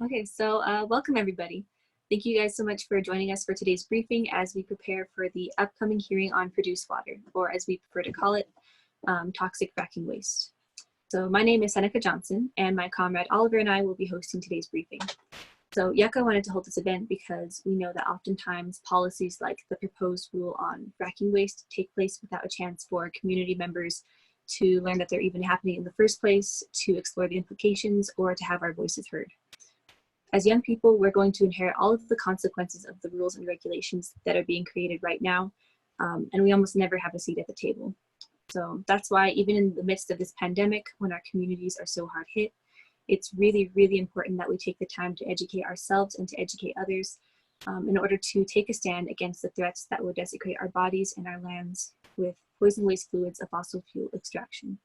Okay, so welcome everybody. Thank you guys so much for joining us for today's briefing as we prepare for the upcoming hearing on produced water, or as we prefer to call it, toxic fracking waste. So my name is Seneca Johnson, and my comrade Oliver and I will be hosting today's briefing. So Yucca wanted to hold this event because we know that oftentimes policies like the proposed rule on fracking waste take place without a chance for community members to learn that they're even happening in the first place, to explore the implications, or to have our voices heard. As young people, we're going to inherit all of the consequences of the rules and regulations that are being created right now, and we almost never have a seat at the table. So that's why even in the midst of this pandemic, when our communities are so hard hit, it's really, really important that we take the time to educate ourselves and to educate others in order to take a stand against the threats that would desecrate our bodies and our lands with poison waste fluids of fossil fuel extraction.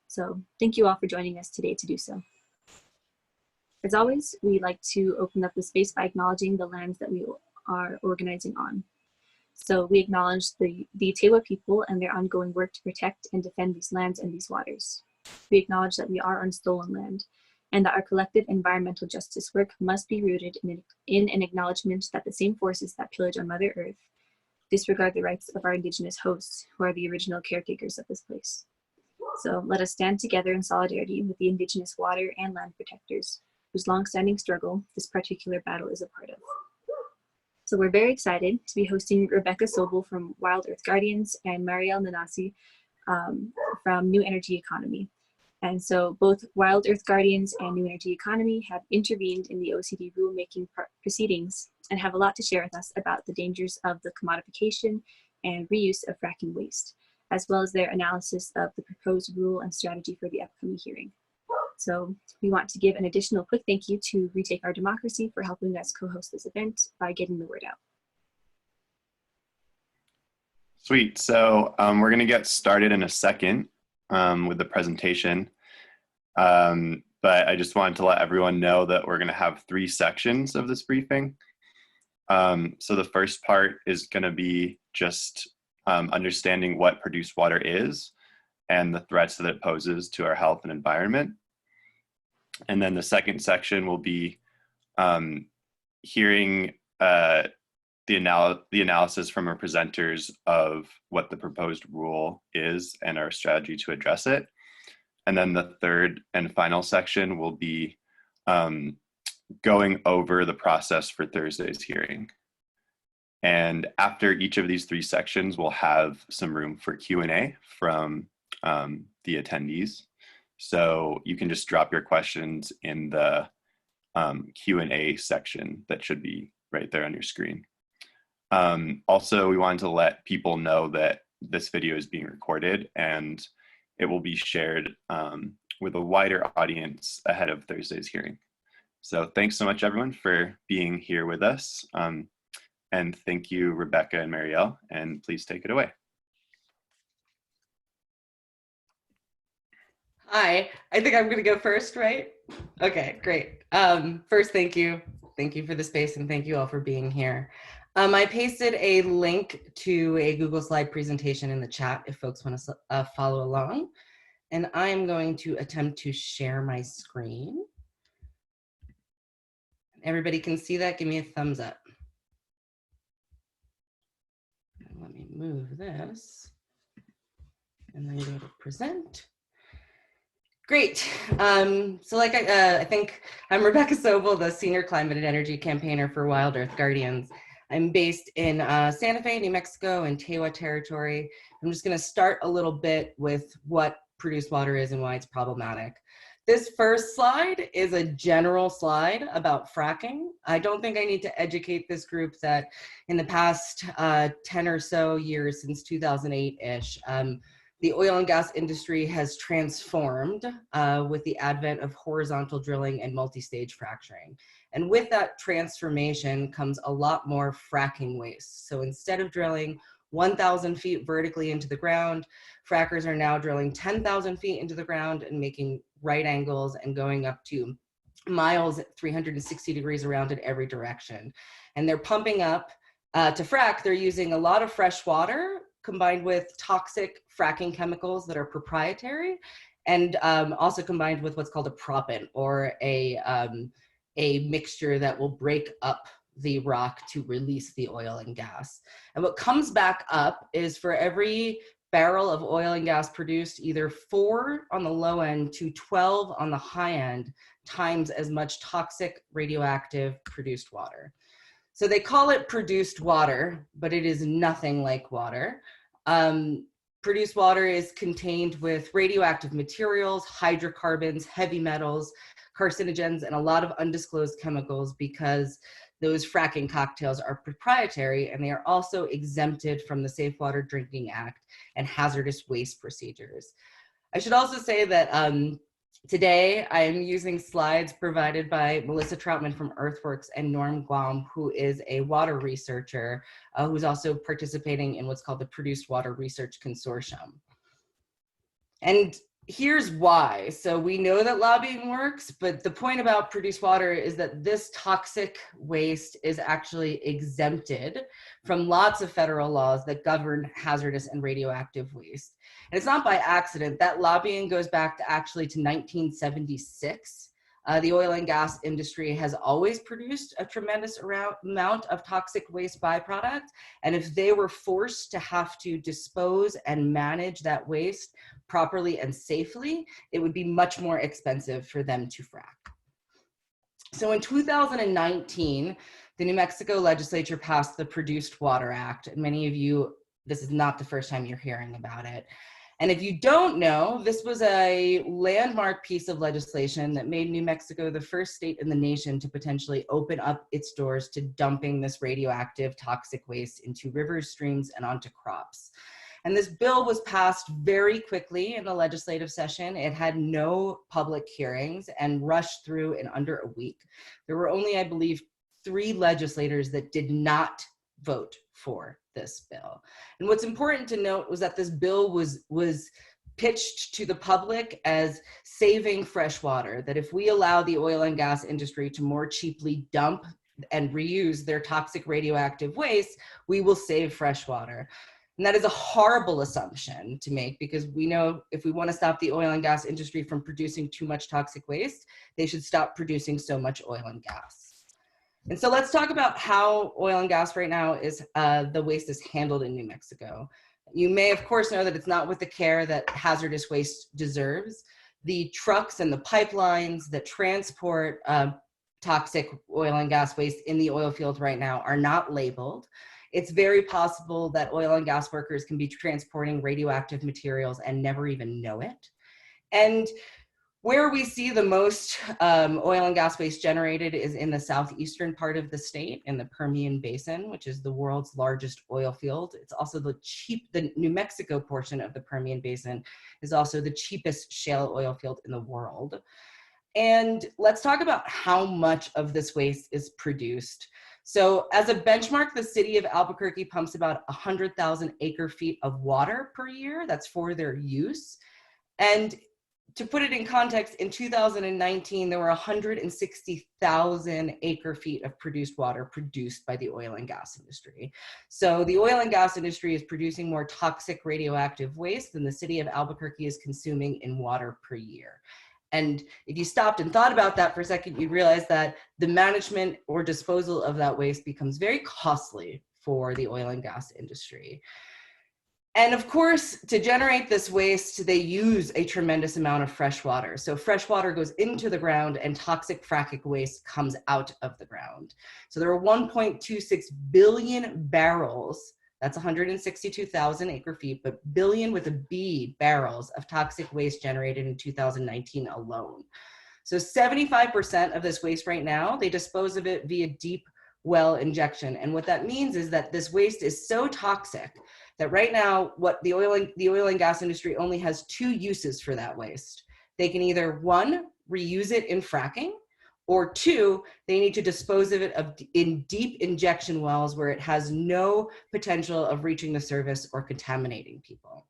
So thank you all for joining us today to do so. As always, we like to open up the space by acknowledging the lands that we are organizing on. So we acknowledge the Tewa people and their ongoing work to protect and defend these lands and these waters. We acknowledge that we are on stolen land and that our collective environmental justice work must be rooted in an acknowledgement that the same forces that pillage our Mother Earth disregard the rights of our Indigenous hosts, who are the original caretakers of this place. So let us stand together in solidarity with the Indigenous water and land protectors, whose long-standing struggle this particular battle is a part of. So we're very excited to be hosting Rebecca Sobel from Wild Earth Guardians and Marielle Nanasi from New Energy Economy. And so both Wild Earth Guardians and New Energy Economy have intervened in the OECD rulemaking proceedings and have a lot to share with us about the dangers of the commodification and reuse of fracking waste, as well as their analysis of the proposed rule and strategy for the upcoming hearing. So we want to give an additional quick thank you to Retake Our Democracy for helping us co-host this event by getting the word out. Sweet, so we're gonna get started in a second with the presentation. But I just wanted to let everyone know that we're gonna have 3 sections of this briefing. So the first part is gonna be just understanding what produced water is and the threats that it poses to our health and environment. And then the second section will be hearing the analysis from our presenters of what the proposed rule is and our strategy to address it. And then the third and final section will be going over the process for Thursday's hearing. And after each of these 3 sections, we'll have some room for Q&A from the attendees. So you can just drop your questions in the Q&A section that should be right there on your screen. Also, we wanted to let people know that this video is being recorded and it will be shared with a wider audience ahead of Thursday's hearing. So thanks so much, everyone, for being here with us. And thank you, Rebecca and Marielle, and please take it away. Hi, I think I'm gonna go first, right? Okay, great. First, thank you. Thank you for the space and thank you all for being here. I pasted a link to a Google slide presentation in the chat if folks want to follow along. And I'm going to attempt to share my screen. Everybody can see that? Give me a thumbs up. And let me move this and then go to present. Great. So like I think I'm Rebecca Sobel, the Senior Climate and Energy Campaigner for Wild Earth Guardians. I'm based in Santa Fe, New Mexico, and Tewa territory. I'm just going to start a little bit with what produced water is and why it's problematic. This first slide is a general slide about fracking. I don't think I need to educate this group that in the past 10 or so years, since 2008-ish, the oil and gas industry has transformed with the advent of horizontal drilling and multi-stage fracturing. And with that transformation comes a lot more fracking waste. So instead of drilling 1,000 feet vertically into the ground, frackers are now drilling 10,000 feet into the ground and making right angles and going up to miles, 360 degrees around in every direction. And they're pumping up to frack, they're using a lot of fresh water combined with toxic fracking chemicals that are proprietary and also combined with what's called a proppant, or a mixture that will break up the rock to release the oil and gas. And what comes back up is, for every barrel of oil and gas produced, either 4 on the low end to 12 on the high end times as much toxic radioactive produced water. So they call it produced water, but it is nothing like water. Produced water is contained with radioactive materials, hydrocarbons, heavy metals, carcinogens, and a lot of undisclosed chemicals, because those fracking cocktails are proprietary, and they are also exempted from the Safe Water Drinking Act and hazardous waste procedures. I should also say that today I am using slides provided by Melissa Troutman from Earthworks and Norm Guam, who is a water researcher who's also participating in what's called the Produced Water Research Consortium. And here's why. So we know that lobbying works, but the point about produced water is that this toxic waste is actually exempted from lots of federal laws that govern hazardous and radioactive waste. And it's not by accident. That lobbying goes back to 1976. The oil and gas industry has always produced a tremendous amount of toxic waste byproduct. And if they were forced to have to dispose and manage that waste properly and safely, it would be much more expensive for them to frack. So in 2019, the New Mexico legislature passed the Produced Water Act. And many of you, this is not the first time you're hearing about it. And if you don't know, this was a landmark piece of legislation that made New Mexico the first state in the nation to potentially open up its doors to dumping this radioactive toxic waste into rivers, streams, and onto crops. And this bill was passed very quickly in the legislative session. It had no public hearings and rushed through in under a week. There were only, I believe, 3 legislators that did not vote for this bill. And what's important to note was that this bill was pitched to the public as saving fresh water, that if we allow the oil and gas industry to more cheaply dump and reuse their toxic radioactive waste, we will save fresh water. And that is a horrible assumption to make, because we know if we want to stop the oil and gas industry from producing too much toxic waste, they should stop producing so much oil and gas. And so let's talk about how oil and gas right now is, the waste is handled in New Mexico. You may, of course, know that it's not with the care that hazardous waste deserves. The trucks and the pipelines that transport toxic oil and gas waste in the oil field right now are not labeled. It's very possible that oil and gas workers can be transporting radioactive materials and never even know it. And where we see the most oil and gas waste generated is in the southeastern part of the state, in the Permian Basin, which is the world's largest oil field. It's also the New Mexico portion of the Permian Basin is also the cheapest shale oil field in the world. And let's talk about how much of this waste is produced. So as a benchmark, the city of Albuquerque pumps about 100,000 acre feet of water per year. That's for their use. And to put it in context, in 2019, there were 160,000 acre feet of produced water produced by the oil and gas industry. So the oil and gas industry is producing more toxic radioactive waste than the city of Albuquerque is consuming in water per year. And if you stopped and thought about that for a second, you'd realize that the management or disposal of that waste becomes very costly for the oil and gas industry. And of course, to generate this waste, they use a tremendous amount of fresh water. So fresh water goes into the ground and toxic fracking waste comes out of the ground. So there are 1.26 billion barrels, that's 162,000 acre feet, but billion with a B barrels of toxic waste generated in 2019 alone. So 75% of this waste right now, they dispose of it via deep well injection. And what that means is that this waste is so toxic that right now, what the oil and gas industry only has 2 uses for that waste. They can either 1, reuse it in fracking, or 2, they need to dispose of it in deep injection wells where it has no potential of reaching the surface or contaminating people.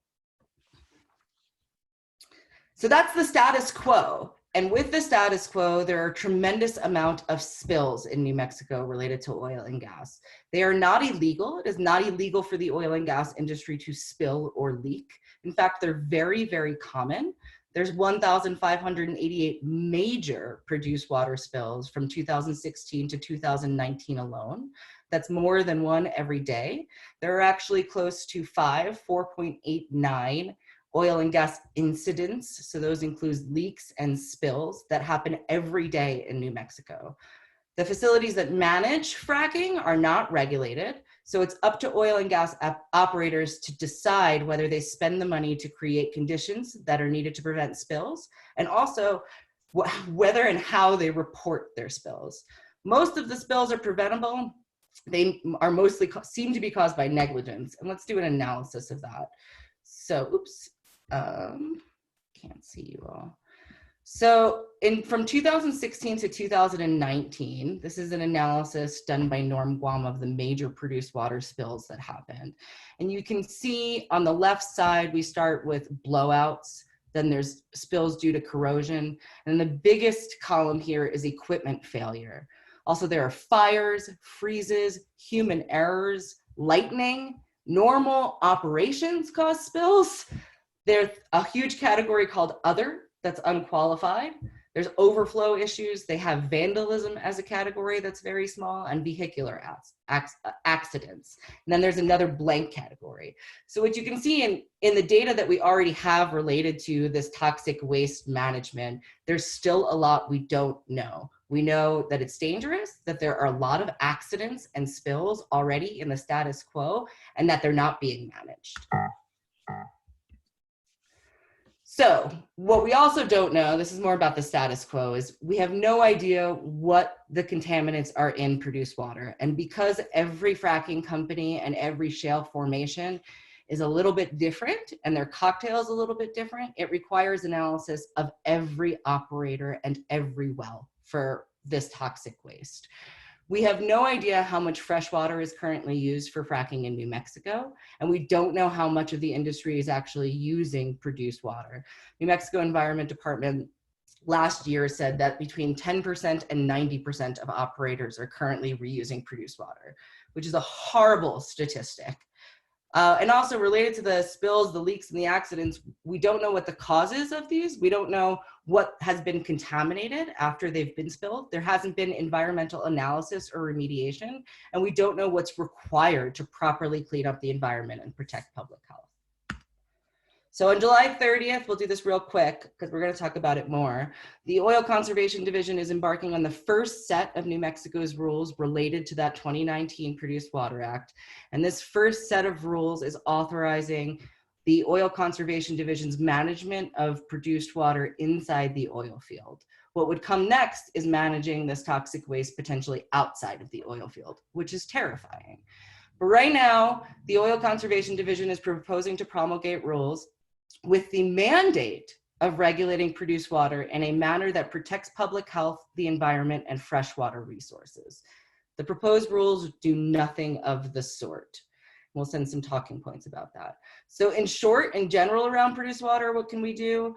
So that's the status quo. And with the status quo, there are a tremendous amount of spills in New Mexico related to oil and gas. They are not illegal. It is not illegal for the oil and gas industry to spill or leak. In fact, they're very, very common. There's 1,588 major produced water spills from 2016 to 2019 alone. That's more than one every day. There are actually close to 4.89 oil and gas incidents. So those include leaks and spills that happen every day in New Mexico. The facilities that manage fracking are not regulated, so it's up to oil and gas operators to decide whether they spend the money to create conditions that are needed to prevent spills, and also whether and how they report their spills. Most of the spills are preventable. They are mostly seem to be caused by negligence, and let's do an analysis of that. So, oops, can't see you all. So from 2016 to 2019, this is an analysis done by Norm Guam of the major produced water spills that happened. And you can see on the left side, we start with blowouts, then there's spills due to corrosion, and the biggest column here is equipment failure. Also, there are fires, freezes, human errors, lightning, normal operations cause spills. There's a huge category called other, that's unqualified. There's overflow issues. They have vandalism as a category that's very small, and vehicular accidents. And then there's another blank category. So what you can see in the data that we already have related to this toxic waste management, there's still a lot we don't know. We know that it's dangerous, that there are a lot of accidents and spills already in the status quo, and that they're not being managed. So what we also don't know, this is more about the status quo, is we have no idea what the contaminants are in produced water. And because every fracking company and every shale formation is a little bit different and their cocktail is a little bit different, it requires analysis of every operator and every well for this toxic waste. We have no idea how much fresh water is currently used for fracking in New Mexico, and we don't know how much of the industry is actually using produced water. New Mexico Environment Department last year said that between 10% and 90% of operators are currently reusing produced water, which is a horrible statistic. And also related to the spills, the leaks, and the accidents, we don't know what the causes of these. We don't know what has been contaminated after they've been spilled. There hasn't been environmental analysis or remediation, and we don't know what's required to properly clean up the environment and protect public health. So on July 30th, we'll do this real quick because we're going to talk about it more. The Oil Conservation Division is embarking on the first set of New Mexico's rules related to that 2019 Produced Water Act. And this first set of rules is authorizing the Oil Conservation Division's management of produced water inside the oil field. What would come next is managing this toxic waste potentially outside of the oil field, which is terrifying. But right now, the Oil Conservation Division is proposing to promulgate rules with the mandate of regulating produced water in a manner that protects public health, the environment, and freshwater resources. The proposed rules do nothing of the sort. We'll send some talking points about that. So in short, in general around produced water, what can we do?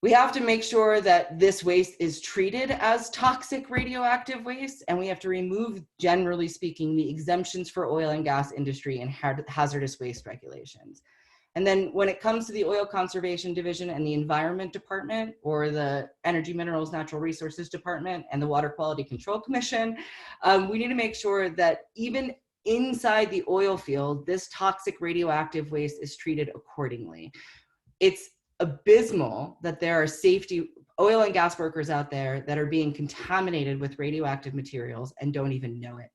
We have to make sure that this waste is treated as toxic radioactive waste, and we have to remove, generally speaking, the exemptions for oil and gas industry and hazardous waste regulations. And then when it comes to the Oil Conservation Division and the Environment Department, or the Energy, Minerals, Natural Resources Department and the Water Quality Control Commission, we need to make sure that even inside the oil field, this toxic radioactive waste is treated accordingly. It's abysmal that there are oil and gas workers out there that are being contaminated with radioactive materials and don't even know it.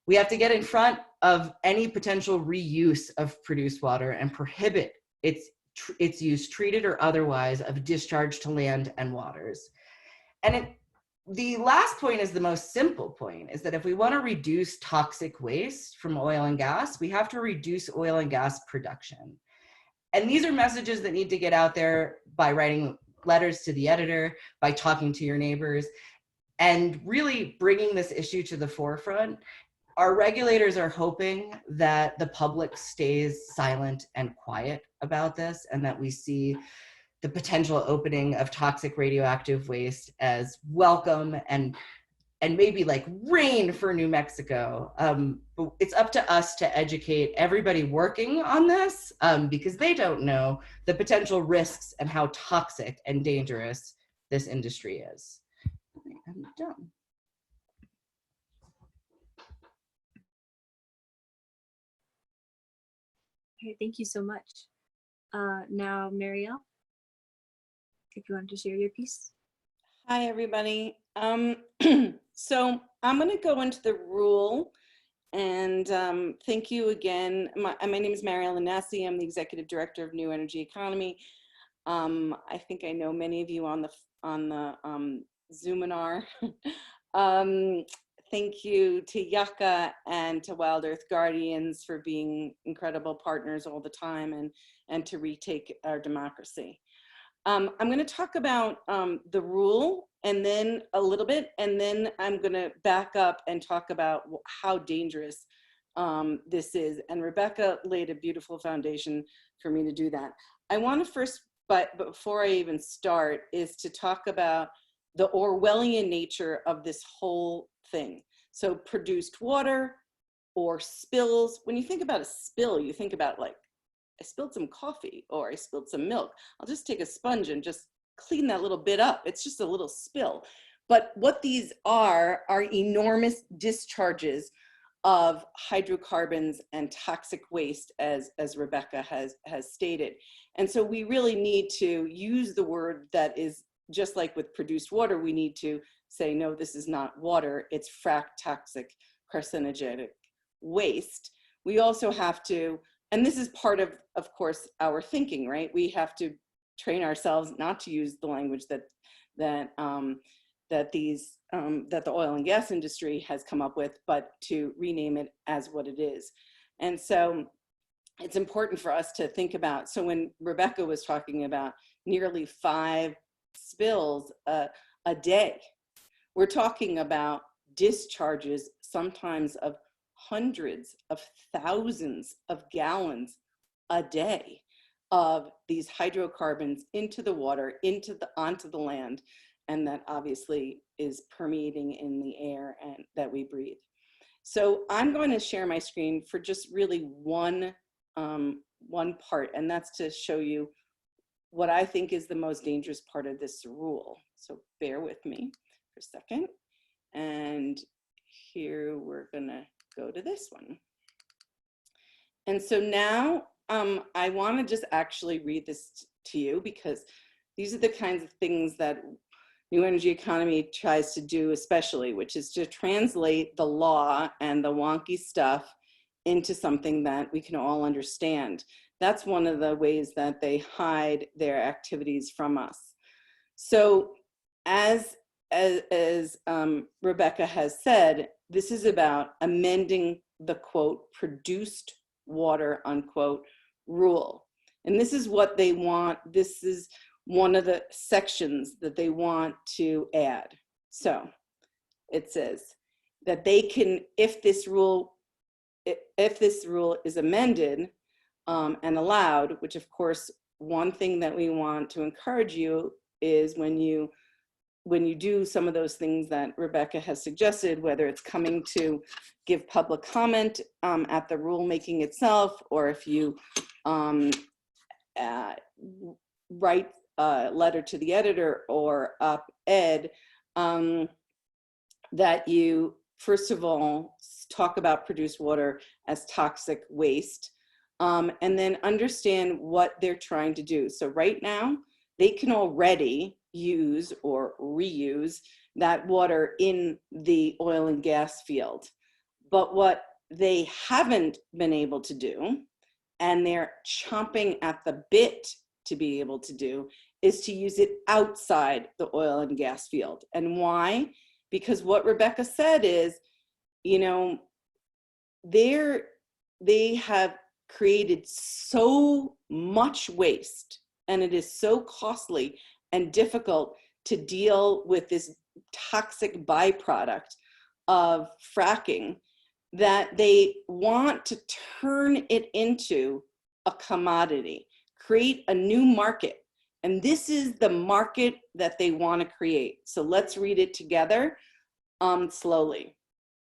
We have to get in front of any potential reuse of produced water and prohibit its use, treated or otherwise, of discharge to land and waters. And the last point is the most simple point, is that if we want to reduce toxic waste from oil and gas, we have to reduce oil and gas production. And these are messages that need to get out there by writing letters to the editor, by talking to your neighbors, and really bringing this issue to the forefront. Our regulators are hoping that the public stays silent and quiet about this, and that we see the potential opening of toxic radioactive waste as welcome and and maybe like rain for New Mexico. But it's up to us to educate everybody working on this, because they don't know the potential risks and how toxic and dangerous this industry is. I'm done. Okay, thank you so much. Now, Marielle, if you want to share your piece. Hi, everybody. So I'm going to go into the rule, and thank you again. My name is Marielle Lanassi. I'm the Executive Director of New Energy Economy. I think I know many of you on the Zoominar. Thank you to Yucca and to Wild Earth Guardians for being incredible partners all the time and to retake our democracy. I'm going to talk about the rule and then a little bit, and then I'm going to back up and talk about how dangerous this is. And Rebecca laid a beautiful foundation for me to do that. I want to first, but before I even start, is to talk about the Orwellian nature of this whole thing. So produced water or spills. When you think about a spill, you think about like, I spilled some coffee or I spilled some milk. I'll just take a sponge and just clean that little bit up. It's just a little spill. But what these are enormous discharges of hydrocarbons and toxic waste, as Rebecca has stated. And so we really need to use the word that is just like with produced water. We need to say, no, this is not water. It's fracked toxic carcinogenic waste. We also have to, and this is part of course, our thinking, right? We have to train ourselves not to use the language that the oil and gas industry has come up with, but to rename it as what it is. And so it's important for us to think about. So when Rebecca was talking about nearly 5 spills a day, we're talking about discharges sometimes of hundreds of thousands of gallons a day of these hydrocarbons into the water, onto the land, and that obviously is permeating in the air and that we breathe. So I'm going to share my screen for just really one part, and that's to show you what I think is the most dangerous part of this rule. So bear with me for a second. And here we're gonna go to this one. And so now I want to just actually read this to you, because these are the kinds of things that New Energy Economy tries to do, especially, which is to translate the law and the wonky stuff into something that we can all understand. That's one of the ways that they hide their activities from us. So as Rebecca has said, this is about amending the quote, produced water, unquote, rule. And this is what they want. This is one of the sections that they want to add. So it says that they can, if this rule is amended and allowed, which of course, one thing that we want to encourage you is when you do some of those things that Rebecca has suggested, whether it's coming to give public comment at the rulemaking itself, or if you write a letter to the editor or op-ed, that you, first of all, talk about produced water as toxic waste, and then understand what they're trying to do. So right now, they can already use or reuse that water in the oil and gas field. But what they haven't been able to do, and they're chomping at the bit to be able to do, is to use it outside the oil and gas field. And why? Because what Rebecca said is, you know, they have created so much waste, and it is so costly and difficult to deal with this toxic byproduct of fracking, that they want to turn it into a commodity, create a new market. And this is the market that they want to create. So let's read it together. slowly.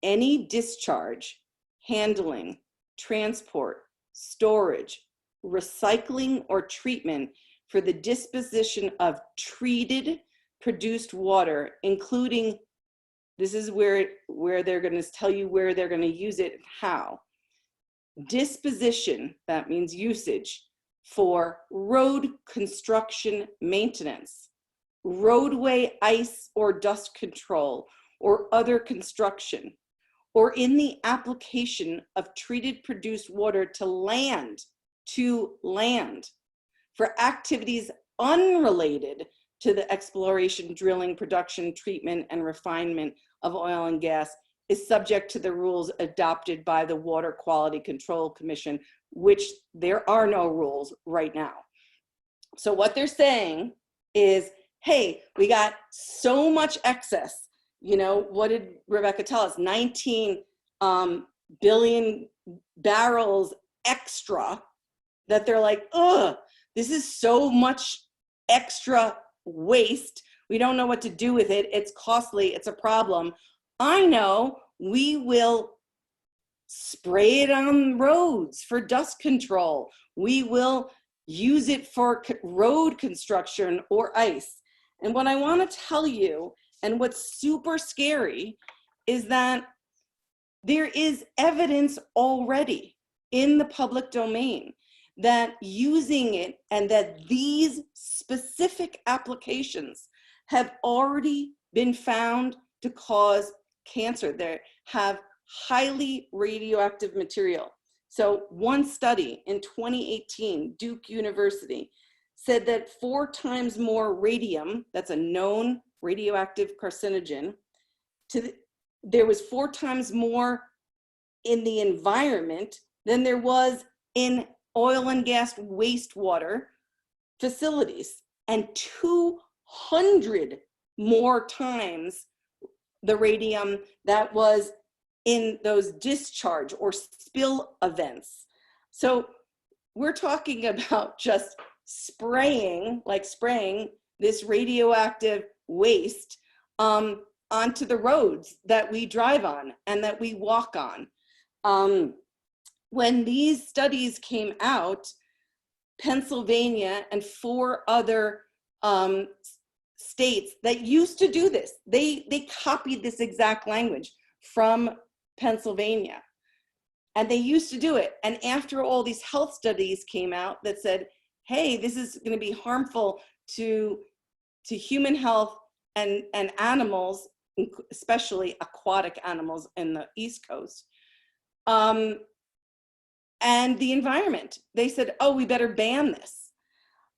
Any discharge, handling, transport, storage, recycling, or treatment for the disposition of treated produced water, including, this is where they're going to tell you where they're going to use it and how. Disposition, that means usage, for road construction maintenance, roadway ice or dust control, or other construction, or in the application of treated produced water to land, for activities unrelated to the exploration, drilling, production, treatment, and refinement of oil and gas, is subject to the rules adopted by the Water Quality Control Commission, which there are no rules right now. So what they're saying is, hey, we got so much excess. You know, what did Rebecca tell us? 19 billion barrels extra, that they're like, ugh, this is so much extra waste. We don't know what to do with it. It's costly. It's a problem. I know, we will spray it on roads for dust control. We will use it for road construction or ice. And what I want to tell you, and what's super scary, is that there is evidence already in the public domain that using it, and that these specific applications have already been found to cause cancer. They have highly radioactive material. So one study in 2018, Duke University, said that 4 times more radium, that's a known radioactive carcinogen, there was 4 times more in the environment than there was in oil and gas wastewater facilities, and 200 more times the radium that was in those discharge or spill events. So we're talking about just spraying this radioactive waste onto the roads that we drive on and that we walk on. When these studies came out, Pennsylvania and 4 other states that used to do this, they copied this exact language from Pennsylvania, and they used to do it. And after all these health studies came out that said, hey, this is going to be harmful to human health and animals, especially aquatic animals in the East Coast, and the environment, they said, oh, we better ban this.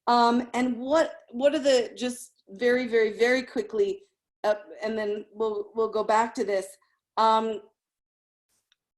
And what are the, just very, very, very quickly, and then we'll go back to this.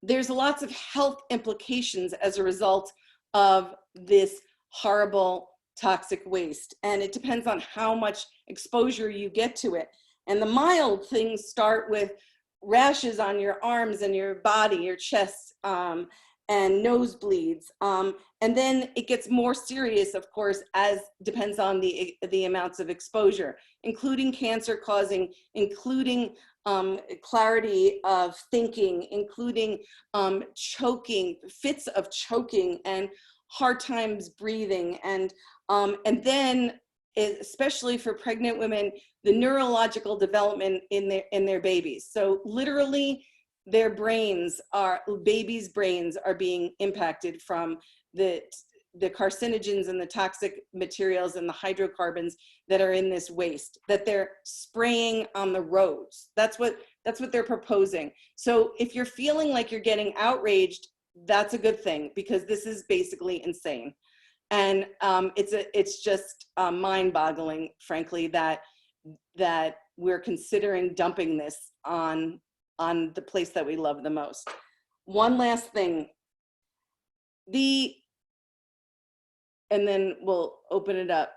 There's lots of health implications as a result of this horrible toxic waste. And it depends on how much exposure you get to it. And the mild things start with rashes on your arms and your body, your chest, and nosebleeds. And then it gets more serious, of course, as depends on the amounts of exposure, including cancer causing, including clarity of thinking, including choking, fits of choking, and hard times breathing. And then, especially for pregnant women, the neurological development in their babies. So literally, their babies' brains are being impacted from the carcinogens and the toxic materials and the hydrocarbons that are in this waste that they're spraying on the roads. That's what they're proposing. So if you're feeling like you're getting outraged, that's a good thing, because this is basically insane. And it's just mind-boggling, frankly, that we're considering dumping this on the place that we love the most. One last thing, and then we'll open it up.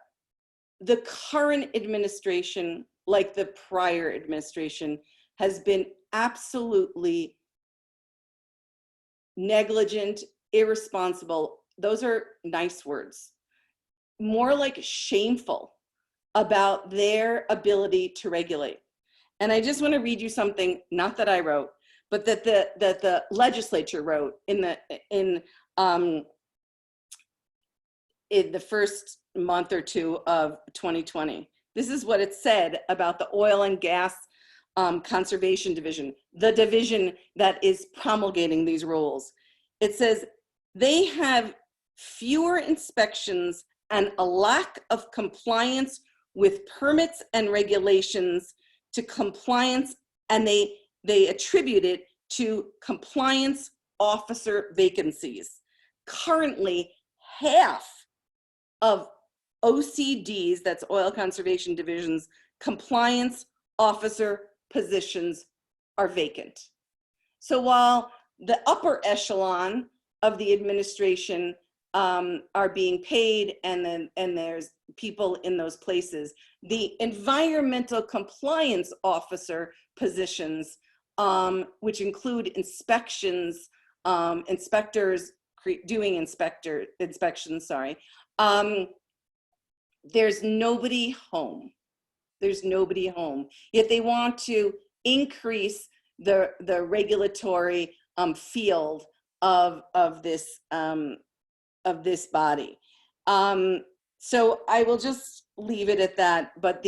The current administration, like the prior administration, has been absolutely negligent, irresponsible. Those are nice words. More like shameful about their ability to regulate. And I just want to read you something, not that I wrote, but that the legislature wrote in the first month or two of 2020. This is what it said about the Oil and Gas Conservation Division, the division that is promulgating these rules. It says they have fewer inspections and a lack of compliance with permits and regulations to compliance, and they attribute it to compliance officer vacancies. Currently, half of OCD's, that's Oil Conservation Division's, compliance officer positions are vacant. So while the upper echelon of the administration are being paid, and there's people in those places, the environmental compliance officer positions, which include inspections, inspectors doing inspections, there's nobody home. There's nobody home. Yet they want to increase the regulatory field of this body. So I will just leave it at that. But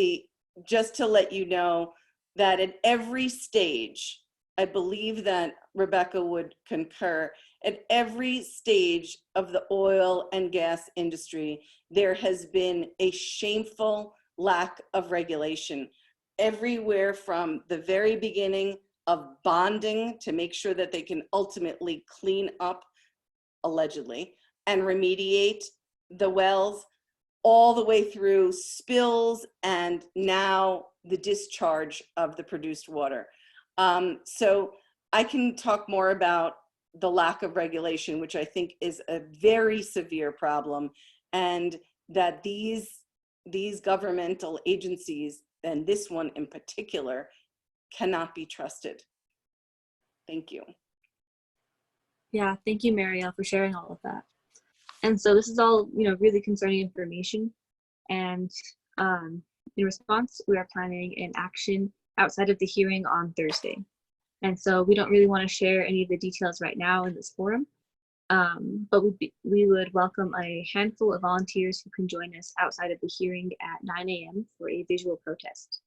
just to let you know that at every stage, I believe that Rebecca would concur, at every stage of the oil and gas industry, there has been a shameful lack of regulation. Everywhere from the very beginning of bonding to make sure that they can ultimately clean up, allegedly, and remediate the wells, all the way through spills and now the discharge of the produced water. So I can talk more about the lack of regulation, which I think is a very severe problem, and that these governmental agencies, and this one in particular, cannot be trusted. Thank you. Yeah, thank you, Marielle, for sharing all of that. And so this is all, really concerning information. And in response, we are planning an action outside of the hearing on Thursday. And so we don't really want to share any of the details right now in this forum, but we would welcome a handful of volunteers who can join us outside of the hearing at 9 a.m. for a visual protest.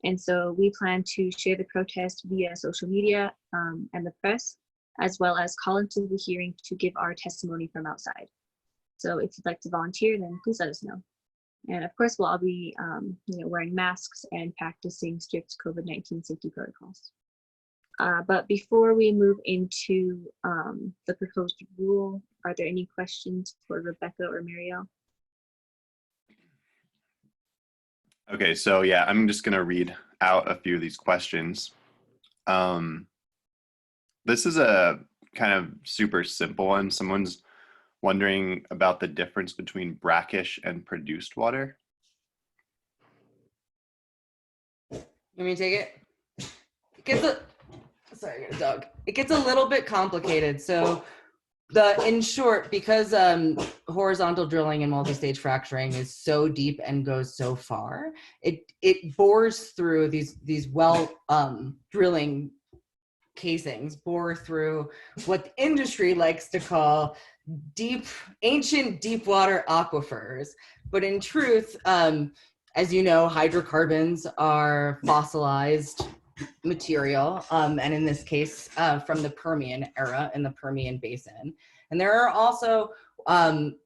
And so we plan to share the protest via social media and the press, as well as call into the hearing to give our testimony from outside. So if you'd like to volunteer, then please let us know. And of course, we'll all be wearing masks and practicing strict COVID-19 safety protocols. But before we move into the proposed rule, are there any questions for Rebecca or Marielle? Okay, so yeah, I'm just gonna read out a few of these questions. This is a kind of super simple one. Someone's wondering about the difference between brackish and produced water. You want me to take it? Sorry, I got a dog. It gets a little bit complicated. So in short, because horizontal drilling and multi-stage fracturing is so deep and goes so far, it bores through these well drilling casings, bore through what the industry likes to call ancient deep water aquifers. But in truth, as you know, hydrocarbons are fossilized material, and in this case, from the Permian era in the Permian Basin. And there are also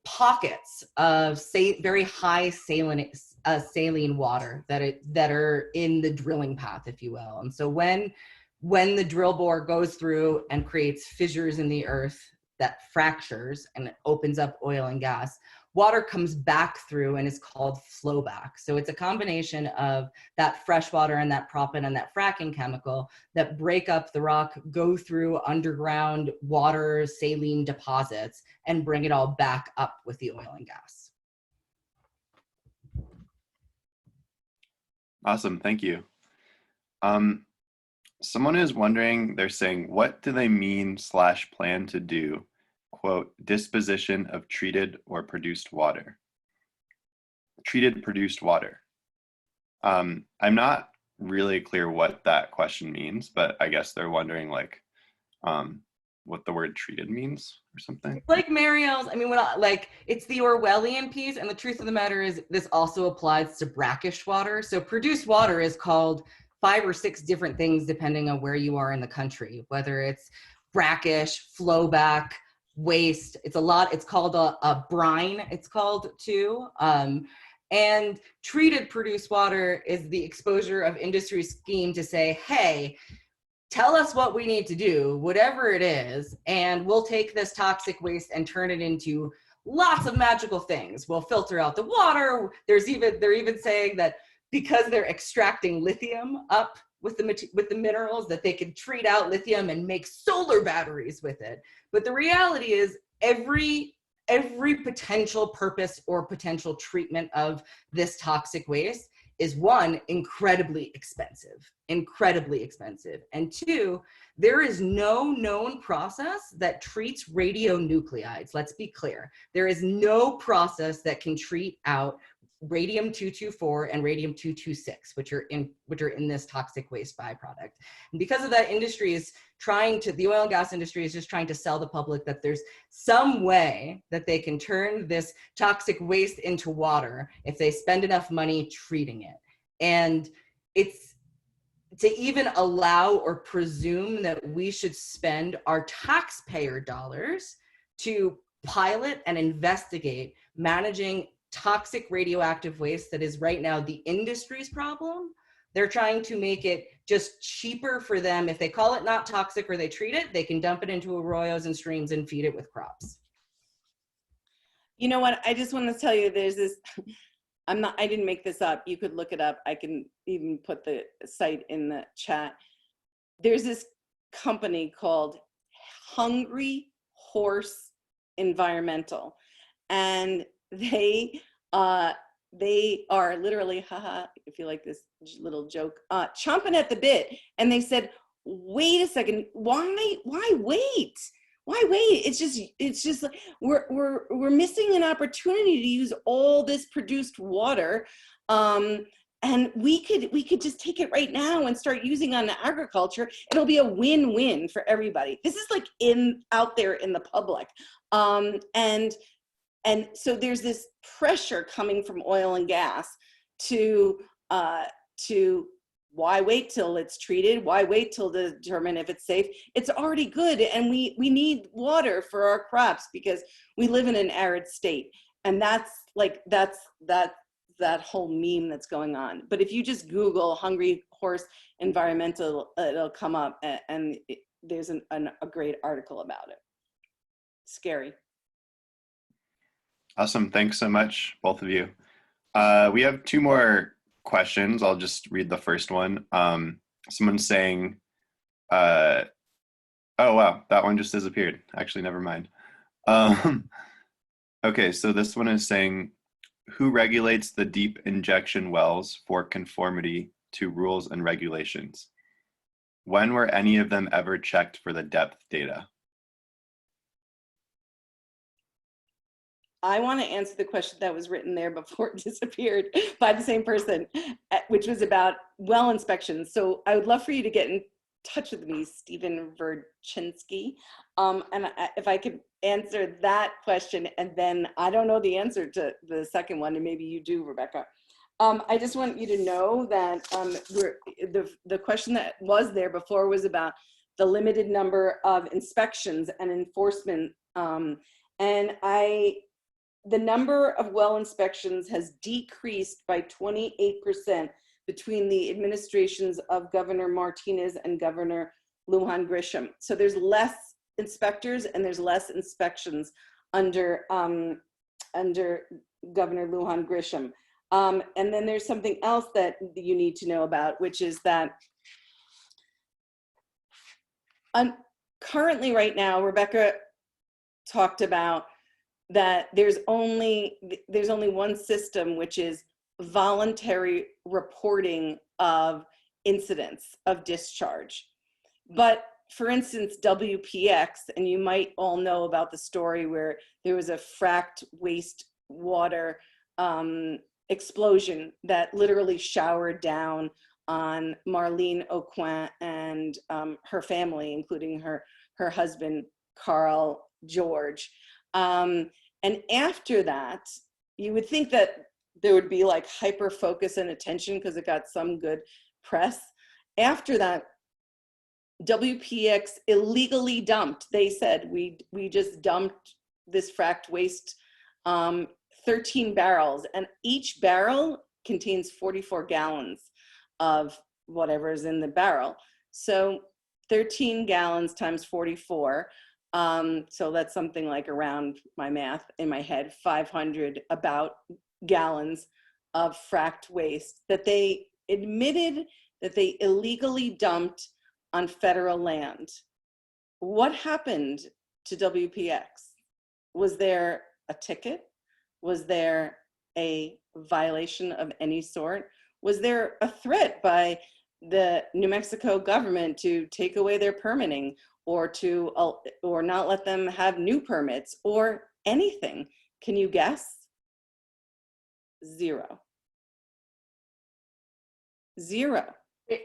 pockets of very high saline water that are in the drilling path, if you will. And so when the drill bore goes through and creates fissures in the earth that fractures and it opens up oil and gas, water comes back through and is called flowback. So it's a combination of that fresh water and that proppant and that fracking chemical that break up the rock, go through underground water saline deposits, and bring it all back up with the oil and gas. Awesome, thank you. Someone is wondering, they're saying, what do they mean / plan to do, quote, disposition of treated or produced water? Treated produced water. I'm not really clear what that question means, but I guess they're wondering like what the word treated means or something. Like Marielle's, I mean, it's the Orwellian piece, and the truth of the matter is this also applies to brackish water. So produced water is called 5 or 6 different things depending on where you are in the country, whether it's brackish, flowback, waste. It's called a brine, it's called too. And treated produced water is the exposure of industry scheme to say, hey, tell us what we need to do, whatever it is, and we'll take this toxic waste and turn it into lots of magical things. We'll filter out the water. They're even saying that because they're extracting lithium up with the minerals, that they can treat out lithium and make solar batteries with it. But the reality is every potential purpose or potential treatment of this toxic waste is, one, incredibly expensive, and 2, there is no known process that treats radionucleotides. Let's be clear. There is no process that can treat out radium-224 and radium-226, which are in this toxic waste byproduct. And because of that, the oil and gas industry is just trying to sell the public that there's some way that they can turn this toxic waste into water if they spend enough money treating it. And it's to even allow or presume that we should spend our taxpayer dollars to pilot and investigate managing toxic radioactive waste that is right now the industry's problem. They're trying to make it just cheaper for them. If they call it not toxic or they treat it, they can dump it into arroyos and streams and feed it with crops. You know what? I just want to tell you, there's this, I didn't make this up. You could look it up. I can even put the site in the chat. There's this company called Hungry Horse Environmental, and they are literally, haha, if you like this little joke, chomping at the bit. And they said, wait a second, why wait? Why wait? It's just like we're missing an opportunity to use all this produced water, and we could just take it right now and start using on agriculture. It'll be a win-win for everybody. This is like out there in the public, and so there's this pressure coming from oil and gas to why wait till it's treated? Why wait till to determine if it's safe? It's already good, and we need water for our crops because we live in an arid state, and that's that whole meme that's going on. But if you just Google Hungry Horse Environmental, it'll come up, and there's a great article about it. Scary. Awesome. Thanks so much, both of you. We have 2 more questions. I'll just read the first one. Someone's saying, oh, wow, that one just disappeared. Actually, never mind. Okay, so this one is saying, who regulates the deep injection wells for conformity to rules and regulations? When were any of them ever checked for the depth data? I want to answer the question that was written there before it disappeared by the same person, which was about well inspections. So I would love for you to get in touch with me, Stephen Verchinsky, and if I could answer that question, and then I don't know the answer to the second one, and maybe you do, Rebecca. I just want you to know that the question that was there before was about the limited number of inspections and enforcement, and the number of well inspections has decreased by 28% between the administrations of Governor Martinez and Governor Lujan Grisham. So there's less inspectors and there's less inspections under Governor Lujan Grisham. And then there's something else that you need to know about, which is that currently right now, Rebecca talked about that there's only one system, which is voluntary reporting of incidents of discharge. But for instance, WPX, and you might all know about the story where there was a fracked wastewater explosion that literally showered down on Marlene Aucoin and her family, including her husband, Carl George. And after that, you would think that there would be like hyper focus and attention because it got some good press. After that, WPX illegally dumped. They said, we just dumped this fracked waste, 13 barrels, and each barrel contains 44 gallons of whatever's in the barrel. So 13 gallons times 44. So that's something like, around my math in my head, 500 about gallons of fracked waste that they admitted that they illegally dumped on federal land. What happened to WPX? Was there a ticket? Was there a violation of any sort? Was there a threat by the New Mexico government to take away their permitting, or to or not let them have new permits, or anything? Can you guess? Zero.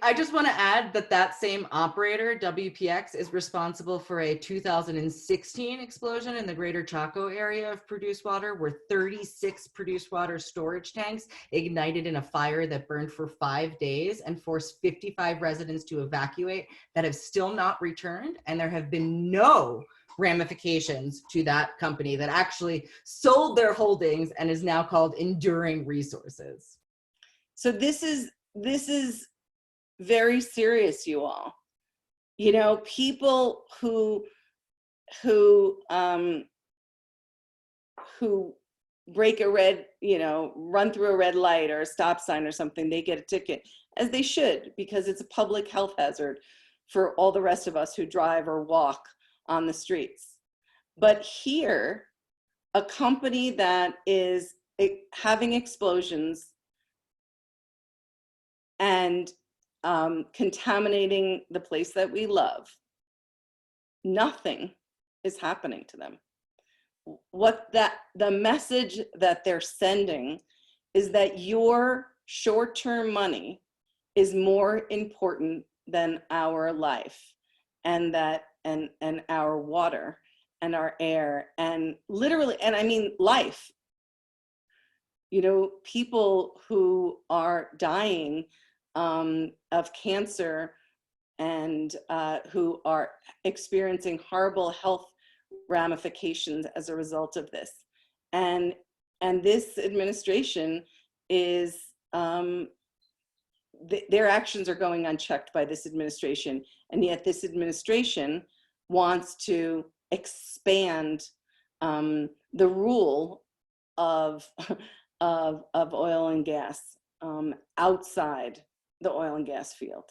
I just want to add that that same operator, WPX, is responsible for a 2016 explosion in the greater Chaco area of produced water, where 36 produced water storage tanks ignited in a fire that burned for 5 days and forced 55 residents to evacuate that have still not returned. And there have been no ramifications to that company that actually sold their holdings and is now called Enduring Resources. So this is very serious, you all. You know, people who break a red, run through a red light or a stop sign or something, they get a ticket, as they should, because it's a public health hazard for all the rest of us who drive or walk on the streets. But here, a company that is having explosions and contaminating the place that we love, nothing is happening to them. The message that they're sending is that your short-term money is more important than our life, and that and our water and our air, and literally, and I mean life. You know, people who are dying of cancer and who are experiencing horrible health ramifications as a result of this. And this administration is, their actions are going unchecked by this administration. And yet this administration wants to expand the rule of oil and gas outside the oil and gas field.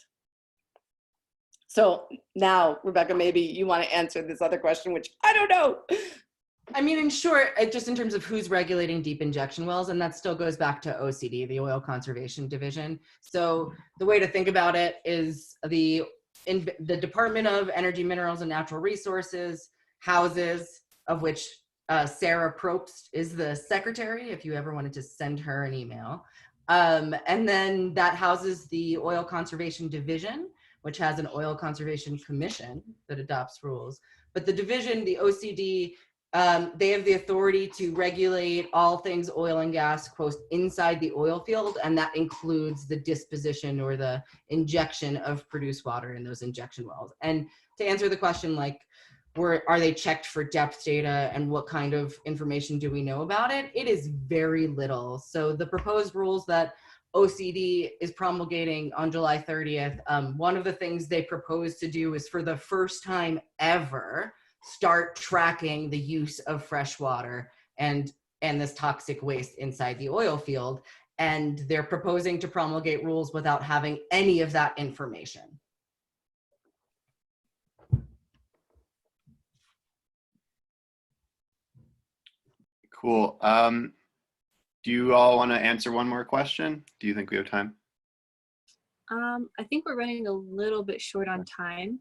So now, Rebecca, maybe you want to answer this other question, which I don't know. I mean, in short, just in terms of who's regulating deep injection wells, and that still goes back to OCD, the Oil Conservation Division. So the way to think about it is the Department of Energy, Minerals, and Natural Resources houses, of which Sarah Probst is the secretary, if you ever wanted to send her an email. And then that houses the Oil Conservation Division, which has an Oil Conservation Commission that adopts rules. But the division, the OCD, they have the authority to regulate all things oil and gas, quote, inside the oil field, and that includes the disposition or the injection of produced water in those injection wells. And to answer the question, like, are they checked for depth data and what kind of information do we know about it? It is very little. So the proposed rules that OCD is promulgating on July 30th, one of the things they propose to do is, for the first time ever, start tracking the use of fresh water and this toxic waste inside the oil field. And they're proposing to promulgate rules without having any of that information. Cool. Do you all want to answer one more question? Do you think we have time? I think we're running a little bit short on time.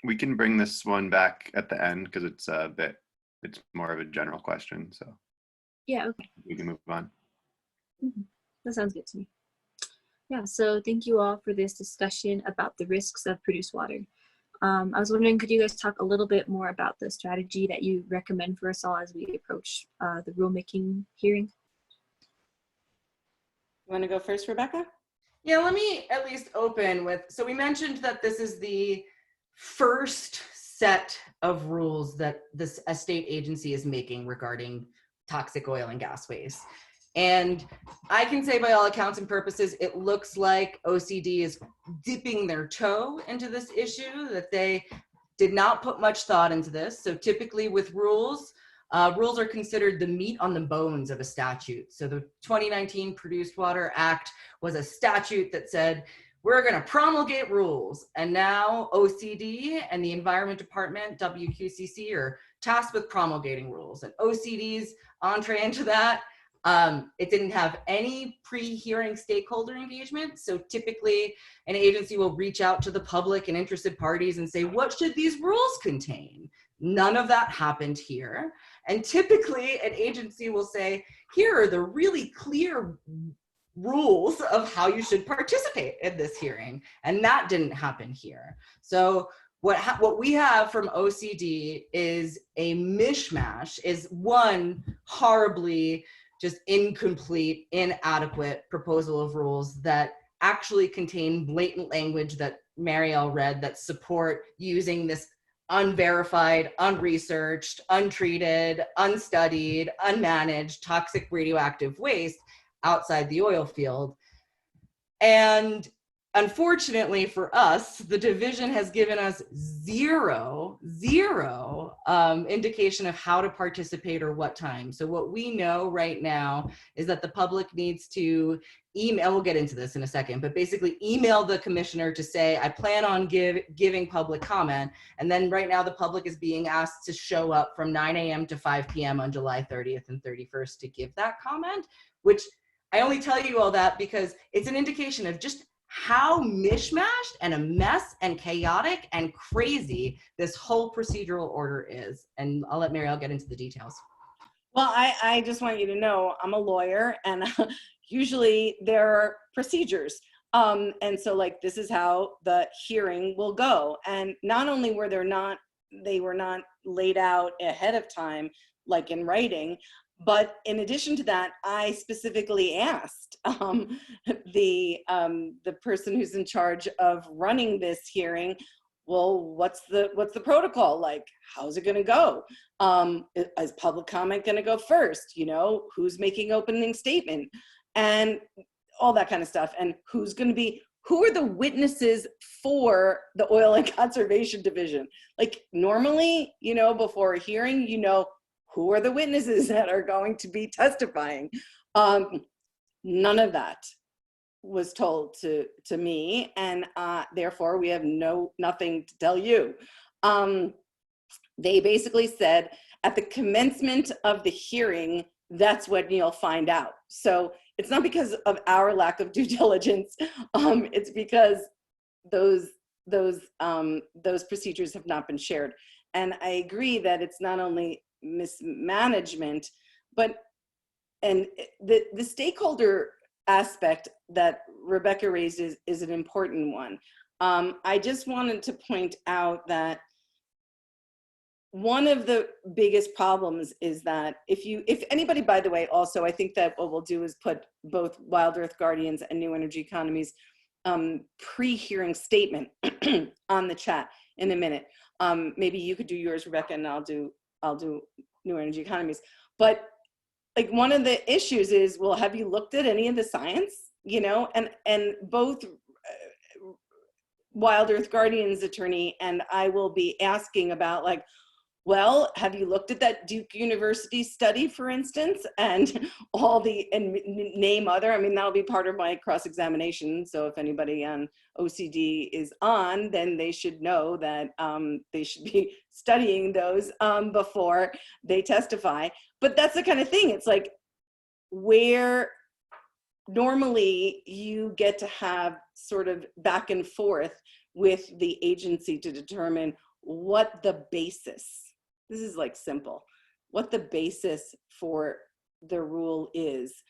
We can bring this one back at the end because it's more of a general question. So yeah, okay. we can move on. That sounds good to me. Yeah, so thank you all for this discussion about the risks of produced water. I was wondering, could you guys talk a little bit more about the strategy that you recommend for us all as we approach the rulemaking hearing? You want to go first, Rebecca? Yeah, let me at least open with, so we mentioned that this is the first set of rules that this state agency is making regarding toxic oil and gas waste. And I can say by all accounts and purposes, it looks like OCD is dipping their toe into this issue, that they did not put much thought into this. So typically with rules, rules are considered the meat on the bones of a statute. So the 2019 Produced Water Act was a statute that said, we're going to promulgate rules. And now OCD and the Environment Department, WQCC, are tasked with promulgating rules. And OCD's entree into that, it didn't have any pre-hearing stakeholder engagement. So typically an agency will reach out to the public and interested parties and say, what should these rules contain? None of that happened here. And typically an agency will say, here are the really clear rules of how you should participate in this hearing. And that didn't happen here. So what we have from OCD is a mishmash, is one horribly just incomplete, inadequate proposal of rules that actually contain blatant language that Marielle read that support using this unverified, unresearched, untreated, unstudied, unmanaged toxic radioactive waste outside the oil field. And unfortunately for us, the division has given us zero indication of how to participate or what time. So what we know right now is that the public needs to email, we'll get into this in a second, but basically email the commissioner to say, I plan on giving public comment. And then right now the public is being asked to show up from 9 a.m. to 5 p.m. on July 30th and 31st to give that comment, which I only tell you all that because it's an indication of just how mishmashed and a mess and chaotic and crazy this whole procedural order is. And I'll let Marielle get into the details. Well, I just want you to know I'm a lawyer, and usually there are procedures. And so like this is how the hearing will go. And not only were they were not laid out ahead of time, like in writing, but in addition to that, I specifically asked the person who's in charge of running this hearing, well, what's the protocol like? How's it going to go? Is public comment going to go first? You know, who's making opening statement and all that kind of stuff? And who are the witnesses for the Oil and Conservation Division? Like normally, you know, before a hearing, you know, who are the witnesses that are going to be testifying? None of that was told to me, and therefore we have nothing to tell you. They basically said at the commencement of the hearing, that's when you'll find out. So it's not because of our lack of due diligence. It's because those procedures have not been shared. And I agree that it's not only mismanagement, and the stakeholder aspect that Rebecca raised is an important one. I just wanted to point out that one of the biggest problems is that if anybody, by the way, also, I think that what we'll do is put both Wild Earth Guardians and New Energy Economies pre-hearing statement on the chat in a minute. Maybe you could do yours, Rebecca, and I'll do New Energy Economies. But like one of the issues is, well, have you looked at any of the science? You know, and both Wild Earth Guardians attorney and I will be asking about like, well, have you looked at that Duke University study, for instance, and name other, I mean, that'll be part of my cross-examination. So if anybody on OCD is on, then they should know that they should be studying those before they testify. But that's the kind of thing, it's like where normally you get to have sort of back and forth with the agency to determine what the basis, this is like simple, what the basis for the rule is.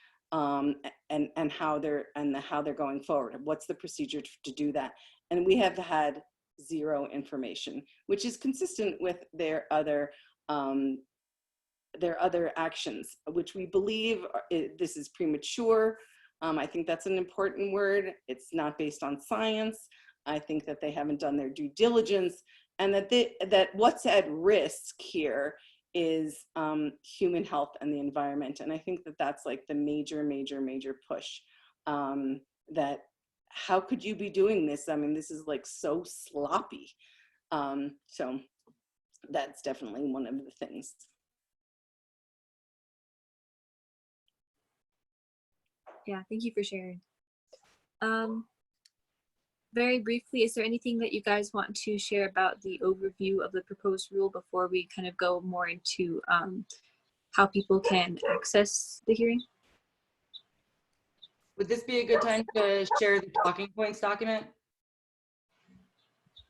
and how they're going forward. What's the procedure to do that? And we have had zero information, which is consistent with their other actions, which we believe this is premature. I think that's an important word. It's not based on science. I think that they haven't done their due diligence, and that what's at risk here is human health and the environment. And I think that that's like the major push, that how could you be doing this? I mean, this is like so sloppy. So that's definitely one of the things. Yeah, thank you for sharing. Very briefly, is there anything that you guys want to share about the overview of the proposed rule before we kind of go more into how people can access the hearing? Would this be a good time to share the talking points document?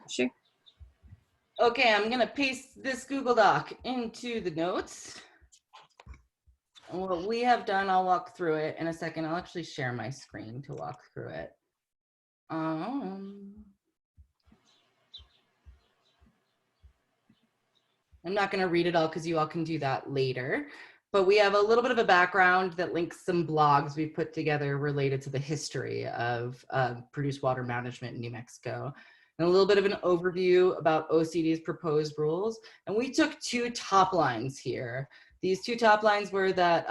Sure. Okay, I'm gonna paste this Google Doc into the notes. And what we have done, I'll walk through it in a second. I'll actually share my screen to walk through it. I'm not going to read it all because you all can do that later, but we have a little bit of a background that links some blogs we put together related to the history of produced water management in New Mexico, and a little bit of an overview about OCD's proposed rules. And we took two top lines here. These two top lines were that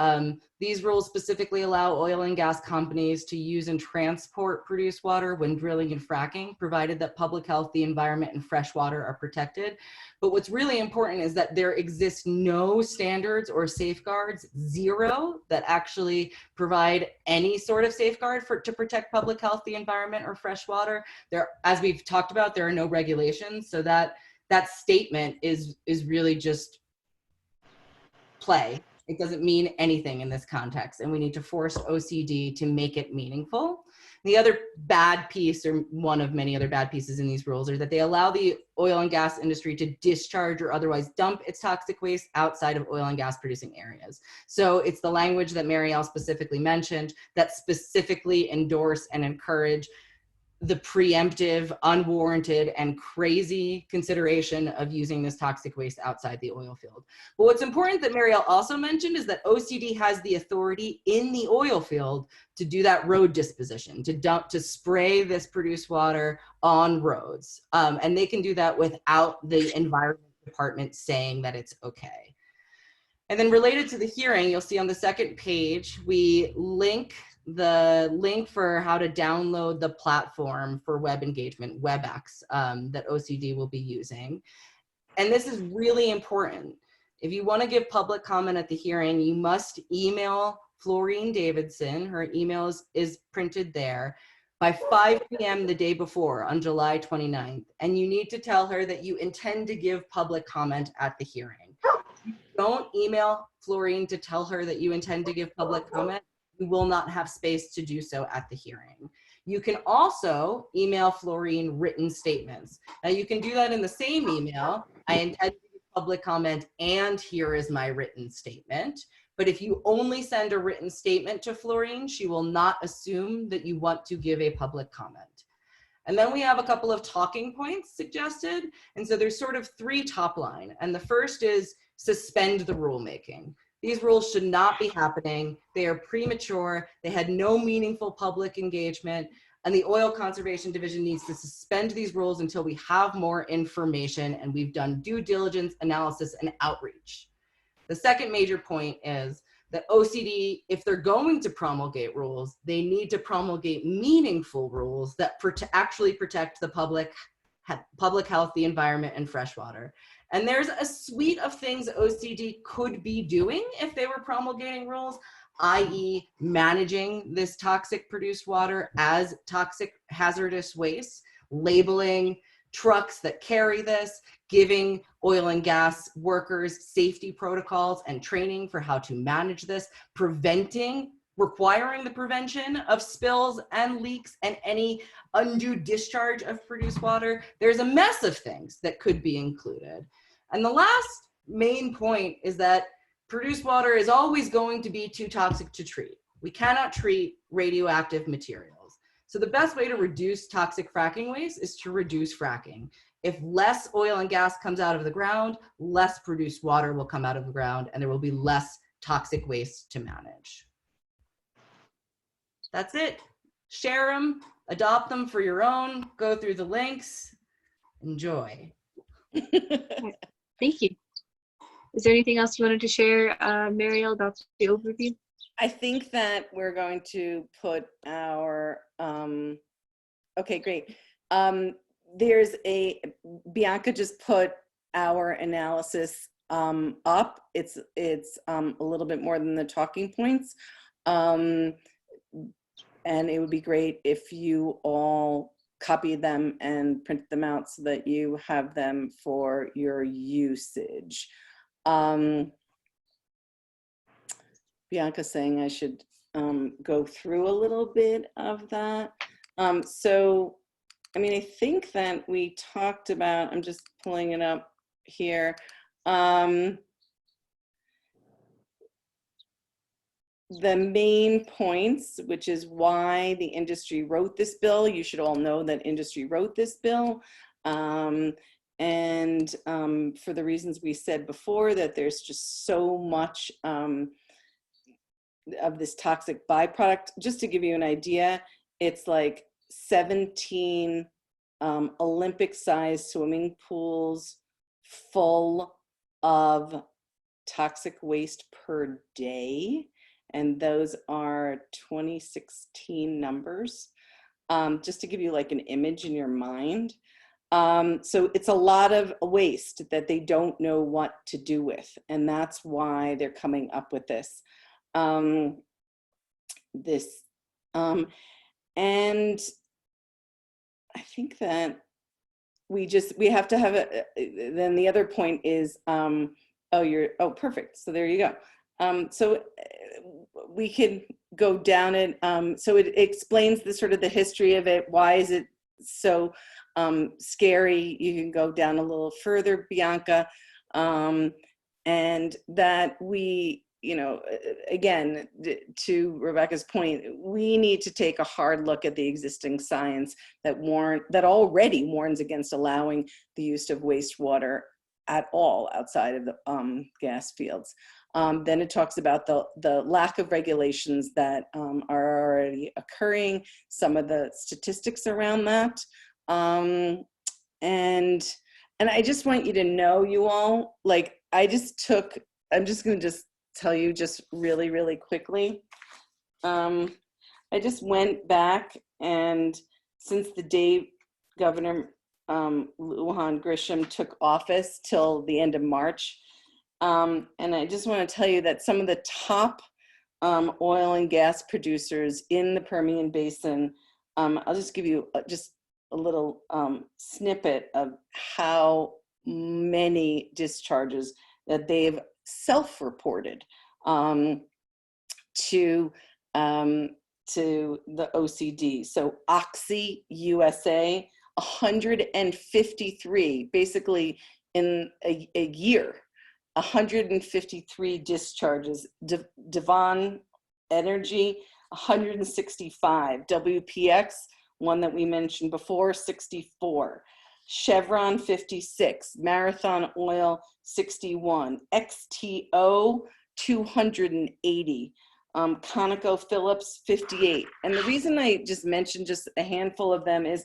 these rules specifically allow oil and gas companies to use and transport produced water when drilling and fracking, provided that public health, the environment, and fresh water are protected. But what's really important is that there exists no standards or safeguards, zero, that actually provide any sort of safeguard to protect public health, the environment, or fresh water. There, as we've talked about, there are no regulations, so that statement is really just play. It doesn't mean anything in this context, and we need to force OCD to make it meaningful. The other bad piece, or one of many other bad pieces in these rules, are that they allow the oil and gas industry to discharge or otherwise dump its toxic waste outside of oil and gas producing areas. So it's the language that Marielle specifically mentioned that specifically endorse and encourage the preemptive, unwarranted, and crazy consideration of using this toxic waste outside the oil field. But what's important that Marielle also mentioned is that OCD has the authority in the oil field to do that road disposition, to spray this produced water on roads. And they can do that without the environment department saying that it's okay. And then related to the hearing, you'll see on the second page, we link the link for how to download the platform for web engagement, Webex, that OCD will be using. And this is really important. If you want to give public comment at the hearing, you must email Florine Davidson. Her email is printed there by 5 p.m. the day before on July 29th. And you need to tell her that you intend to give public comment at the hearing. Don't email Florine to tell her that you intend to give public comment. You will not have space to do so at the hearing. You can also email Florine written statements. Now you can do that in the same email. I intend to give public comment and here is my written statement. But if you only send a written statement to Florine, she will not assume that you want to give a public comment. And then we have a couple of talking points suggested. And so there's sort of three top line. And the first is suspend the rulemaking. These rules should not be happening. They are premature. They had no meaningful public engagement. And the Oil Conservation Division needs to suspend these rules until we have more information and we've done due diligence, analysis, and outreach. The second major point is that OCD, if they're going to promulgate rules, they need to promulgate meaningful rules that actually protect the public health, the environment, and fresh water. And there's a suite of things OCD could be doing if they were promulgating rules, i.e. managing this toxic produced water as toxic hazardous waste, labeling trucks that carry this, giving oil and gas workers safety protocols and training for how to manage this, requiring the prevention of spills and leaks and any undue discharge of produced water. There's a mess of things that could be included. And the last main point is that produced water is always going to be too toxic to treat. We cannot treat radioactive materials. So the best way to reduce toxic fracking waste is to reduce fracking. If less oil and gas comes out of the ground, less produced water will come out of the ground, and there will be less toxic waste to manage. That's it. Share them, adopt them for your own, go through the links, enjoy. Thank you. Is there anything else you wanted to share, Mariel, about the overview? I think that we're going to put our, okay, great. There's Bianca just put our analysis up. It's a little bit more than the talking points. And it would be great if you all copy them and print them out so that you have them for your usage. Bianca's saying I should go through a little bit of that. So, I mean, I think that we talked about, I'm just pulling it up here. The main points, which is why the industry wrote this bill. You should all know that industry wrote this bill. For the reasons we said before, that there's just so much of this toxic byproduct. Just to give you an idea, it's like 17 Olympic-sized swimming pools full of toxic waste per day. And those are 2016 numbers, just to give you like an image in your mind. So it's a lot of waste that they don't know what to do with. And that's why they're coming up with this. And I think that we have to have then the other point is, oh, perfect. So there you go. So we could go down it. So it explains the sort of the history of it. Why is it so scary? You can go down a little further, Bianca. And that we, you know, again, to Rebecca's point, we need to take a hard look at the existing science that already warns against allowing the use of wastewater at all outside of the gas fields. Then it talks about the lack of regulations that are already occurring, some of the statistics around that. And I just want you to know, you all, like, I'm just going to tell you just really, really quickly. I just went back, and since the day Governor Lujan Grisham took office till the end of March, and I just want to tell you that some of the top oil and gas producers in the Permian Basin, I'll just give you just a little snippet of how many discharges that they've self-reported to the OCD. So Oxy USA, 153, basically in a year, 153 discharges. Devon Energy, 165. WPX, one that we mentioned before, 64. Chevron, 56. Marathon Oil, 61. XTO, 280. ConocoPhillips, 58. And the reason I just mentioned just a handful of them is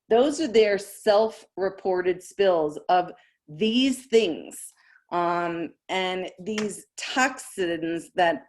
those are their self-reported spills of these things. And these toxins that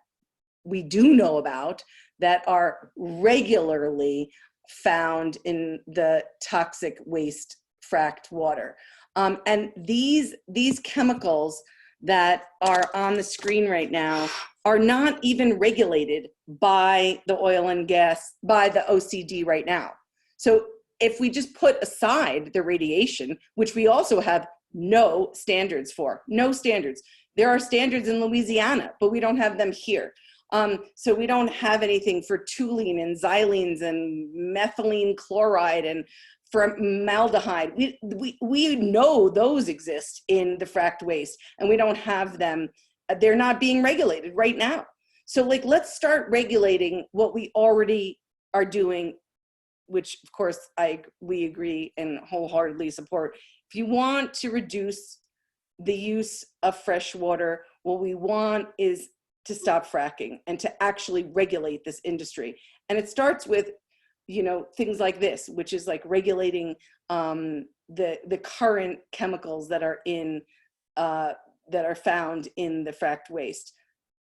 we do know about that are regularly found in the toxic waste fracked water. And these chemicals that are on the screen right now are not even regulated by the oil and gas, by the OCD right now. So if we just put aside the radiation, which we also have no standards for, no standards. There are standards in Louisiana, but we don't have them here. So we don't have anything for toluene and xylenes and methylene chloride and formaldehyde. We know those exist in the fracked waste, and we don't have them. They're not being regulated right now. So like, let's start regulating what we already are doing, which of course we agree and wholeheartedly support. If you want to reduce the use of fresh water, what we want is to stop fracking and to actually regulate this industry. And it starts with, you know, things like this, which is like regulating the current chemicals that are in that are found in the fracked waste.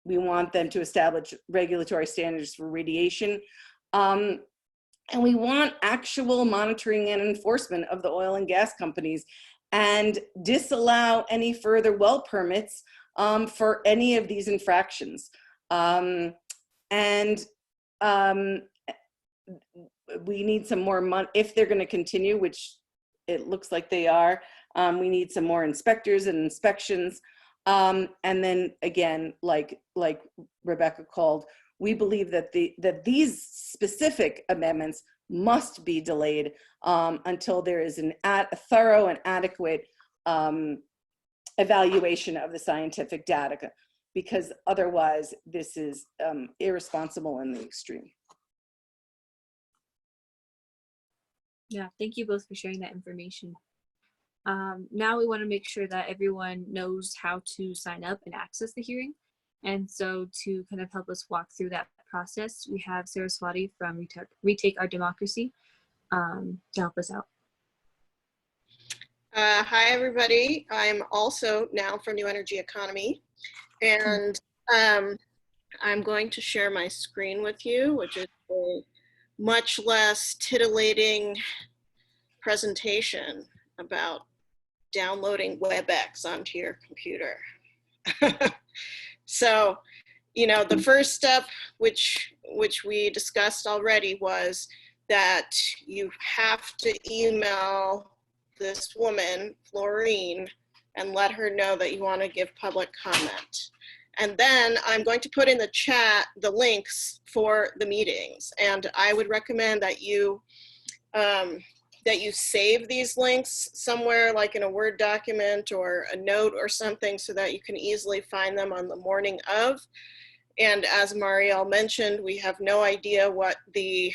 We want them to establish regulatory standards for radiation. And we want actual monitoring and enforcement of the oil and gas companies, and disallow any further well permits for any of these infractions. We need some more money if they're going to continue, which it looks like they are. We need some more inspectors and inspections. And then again, like Rebecca called, we believe that these specific amendments must be delayed until there is a thorough and adequate evaluation of the scientific data, because otherwise this is irresponsible in the extreme. Yeah, thank you both for sharing that information. Now we want to make sure that everyone knows how to sign up and access the hearing. And so to kind of help us walk through that process, we have Saraswati from Retake Our Democracy to help us out. Hi, everybody. I'm also now from New Energy Economy, and I'm going to share my screen with you, which is a much less titillating presentation about downloading Webex onto your computer. So, you know, the first step, which we discussed already, was that you have to email this woman, Florine, and let her know that you want to give public comment. And then I'm going to put in the chat the links for the meetings. And I would recommend that you save these links somewhere, like in a Word document or a note or something, so that you can easily find them on the morning of. And as Marielle mentioned, we have no idea what the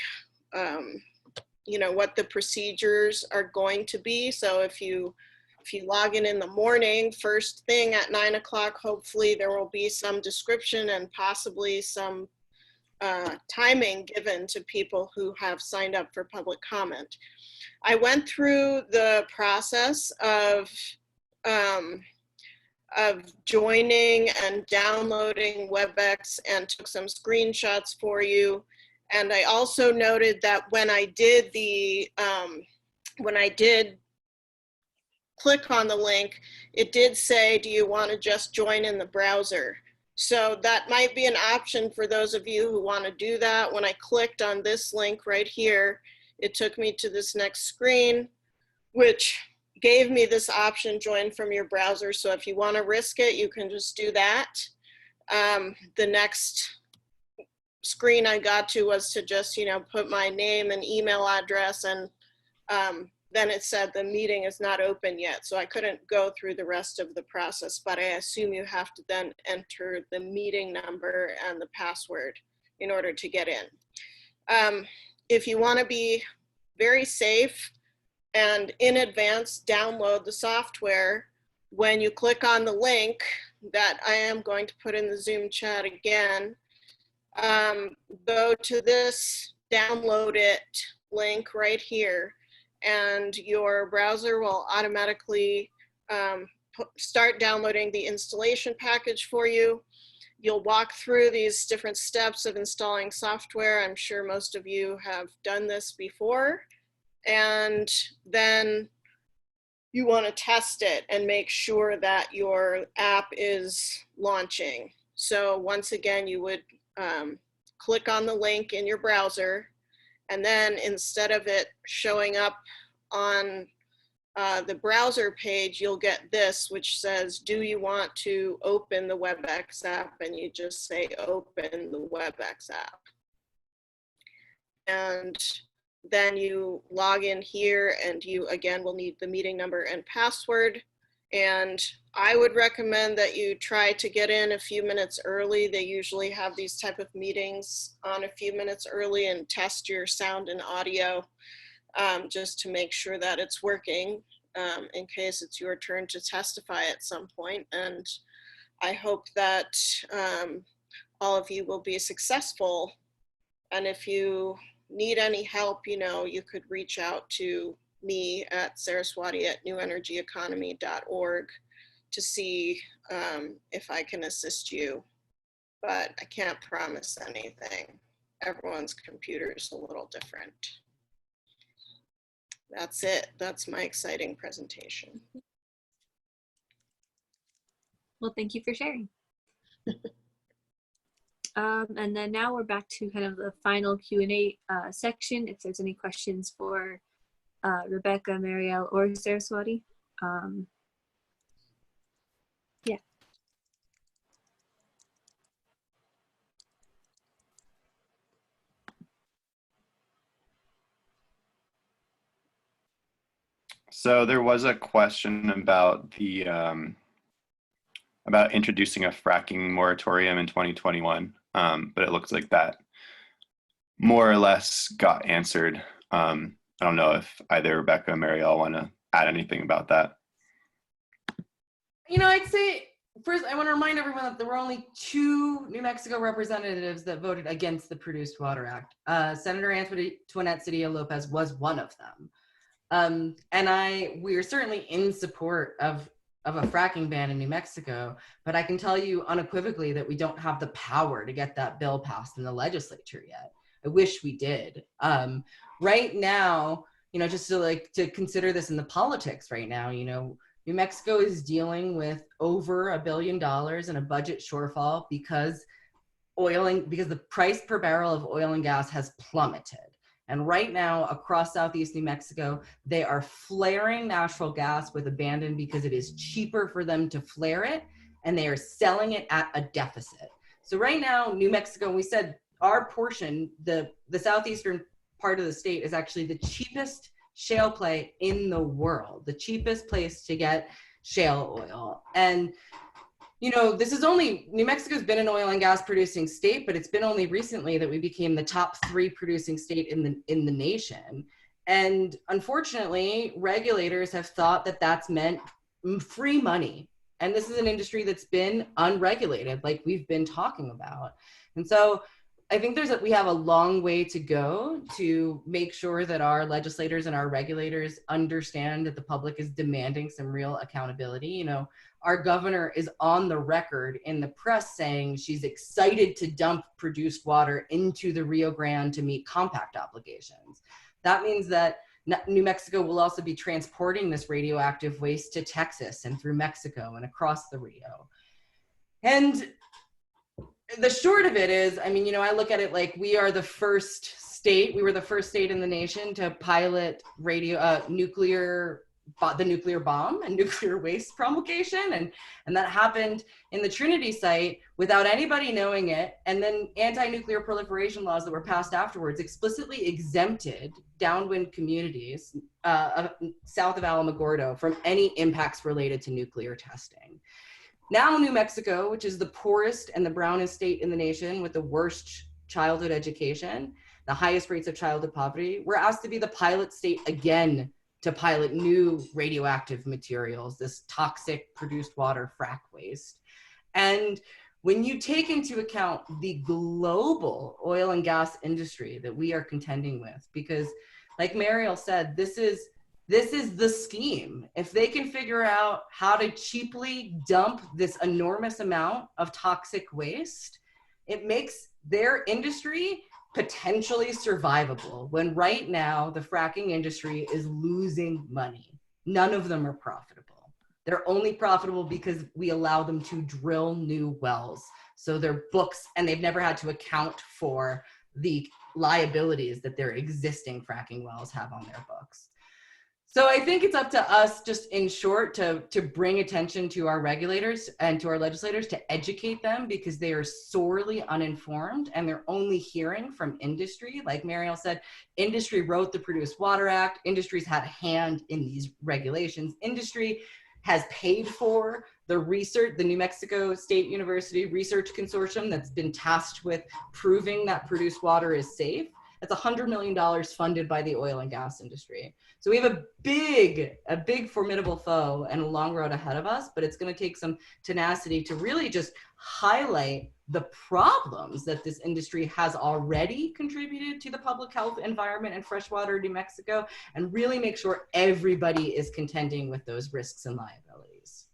what the procedures are going to be. So if you log in the morning, first thing at 9 o'clock, hopefully there will be some description and possibly some timing given to people who have signed up for public comment. I went through the process of joining and downloading Webex and took some screenshots for you. And I also noted that when I did click on the link, it did say, do you want to just join in the browser? So that might be an option for those of you who want to do that. When I clicked on this link right here, it took me to this next screen, which gave me this option, join from your browser. So if you want to risk it, you can just do that. The next screen I got to was to just, put my name and email address, and then it said the meeting is not open yet. So I couldn't go through the rest of the process, but I assume you have to then enter the meeting number and the password in order to get in. If you want to be very safe and in advance download the software, when you click on the link that I am going to put in the Zoom chat again, go to this download it link right here, and your browser will automatically start downloading the installation package for you. You'll walk through these different steps of installing software. I'm sure most of you have done this before. And then you want to test it and make sure that your app is launching. So once again, you would click on the link in your browser, and then instead of it showing up on the browser page, you'll get this, which says, do you want to open the Webex app? And you just say, open the Webex app. And then you log in here, and you again will need the meeting number and password. And I would recommend that you try to get in a few minutes early. They usually have these type of meetings on a few minutes early and test your sound and audio just to make sure that it's working in case it's your turn to testify at some point. And I hope that all of you will be successful. And if you need any help, you know, you could reach out to me at saraswati@newenergyeconomy.org to see if I can assist you, but I can't promise anything. Everyone's computer is a little different. That's it. That's my exciting presentation. Well, thank you for sharing. And then now we're back to kind of the final Q&A section. If there's any questions for Rebecca, Marielle, or Saraswati. Yeah. So there was a question about the about introducing a fracking moratorium in 2021, but it looks like that more or less got answered. I don't know if either Rebecca or Marielle want to add anything about that. You know, I'd say first, I want to remind everyone that there were only 2 New Mexico representatives that voted against the Produced Water Act. Senator Antoinette Cedillo-Lopez was one of them. And we are certainly in support of a fracking ban in New Mexico, but I can tell you unequivocally that we don't have the power to get that bill passed in the legislature yet. I wish we did. Right now, you know, just to consider this in the politics right now, you know, New Mexico is dealing with over $1 billion in a budget shortfall because the price per barrel of oil and gas has plummeted. And right now, across Southeast New Mexico, they are flaring natural gas with abandon because it is cheaper for them to flare it, and they are selling it at a deficit. So right now, New Mexico, we said our portion, the southeastern part of the state is actually the cheapest shale play in the world, the cheapest place to get shale oil. And you know, New Mexico's been an oil and gas producing state, but it's been only recently that we became the top 3 producing state in the nation. And unfortunately, regulators have thought that that's meant free money. And this is an industry that's been unregulated, like we've been talking about. And so I think we have a long way to go to make sure that our legislators and our regulators understand that the public is demanding some real accountability. You know, our governor is on the record in the press saying she's excited to dump produced water into the Rio Grande to meet compact obligations. That means that New Mexico will also be transporting this radioactive waste to Texas and through Mexico and across the Rio. And the short of it is, I mean, you know, I look at it like we were the first state in the nation to pilot the nuclear bomb and nuclear waste promulgation. And that happened in the Trinity site without anybody knowing it. And then anti-nuclear proliferation laws that were passed afterwards explicitly exempted downwind communities south of Alamogordo from any impacts related to nuclear testing. Now New Mexico, which is the poorest and the brownest state in the nation with the worst childhood education, the highest rates of childhood poverty, we're asked to be the pilot state again to pilot new radioactive materials, this toxic produced water frack waste. And when you take into account the global oil and gas industry that we are contending with, because like Marielle said, this is the scheme. If they can figure out how to cheaply dump this enormous amount of toxic waste, it makes their industry potentially survivable, when right now the fracking industry is losing money. None of them are profitable. They're only profitable because we allow them to drill new wells. So their books, and they've never had to account for the liabilities that their existing fracking wells have on their books. So I think it's up to us, just in short, to bring attention to our regulators and to our legislators to educate them, because they are sorely uninformed and they're only hearing from industry. Like Marielle said, industry wrote the Produced Water Act. Industry's had a hand in these regulations. Industry has paid for the research, the New Mexico State University Research Consortium that's been tasked with proving that produced water is safe. That's $100 million funded by the oil and gas industry. So we have a big formidable foe and a long road ahead of us, but it's going to take some tenacity to really just highlight the problems that this industry has already contributed to the public health environment and freshwater New Mexico, and really make sure everybody is contending with those risks and liabilities.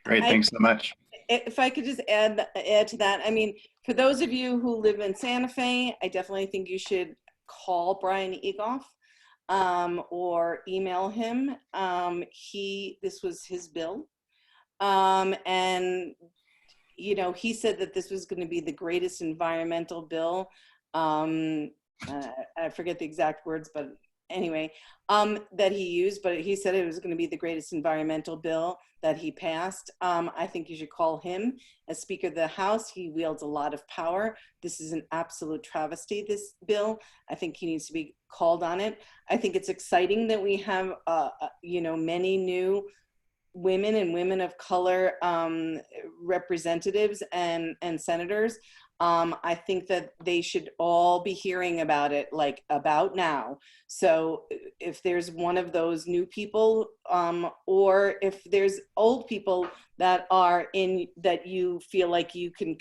Great, thanks so much. If I could just add to that, I mean, for those of you who live in Santa Fe, I definitely think you should call Brian Egoff or email him. This was his bill. And, you know, he said that this was going to be the greatest environmental bill. I forget the exact words, but anyway, that he used, but he said it was going to be the greatest environmental bill that he passed. I think you should call him as Speaker of the House. He wields a lot of power. This is an absolute travesty, this bill. I think he needs to be called on it. I think it's exciting that we have, you know, many new women and women of color representatives and senators. I think that they should all be hearing about it, like, about now. So if there's one of those new people, or if there's old people that are in, that you feel like you can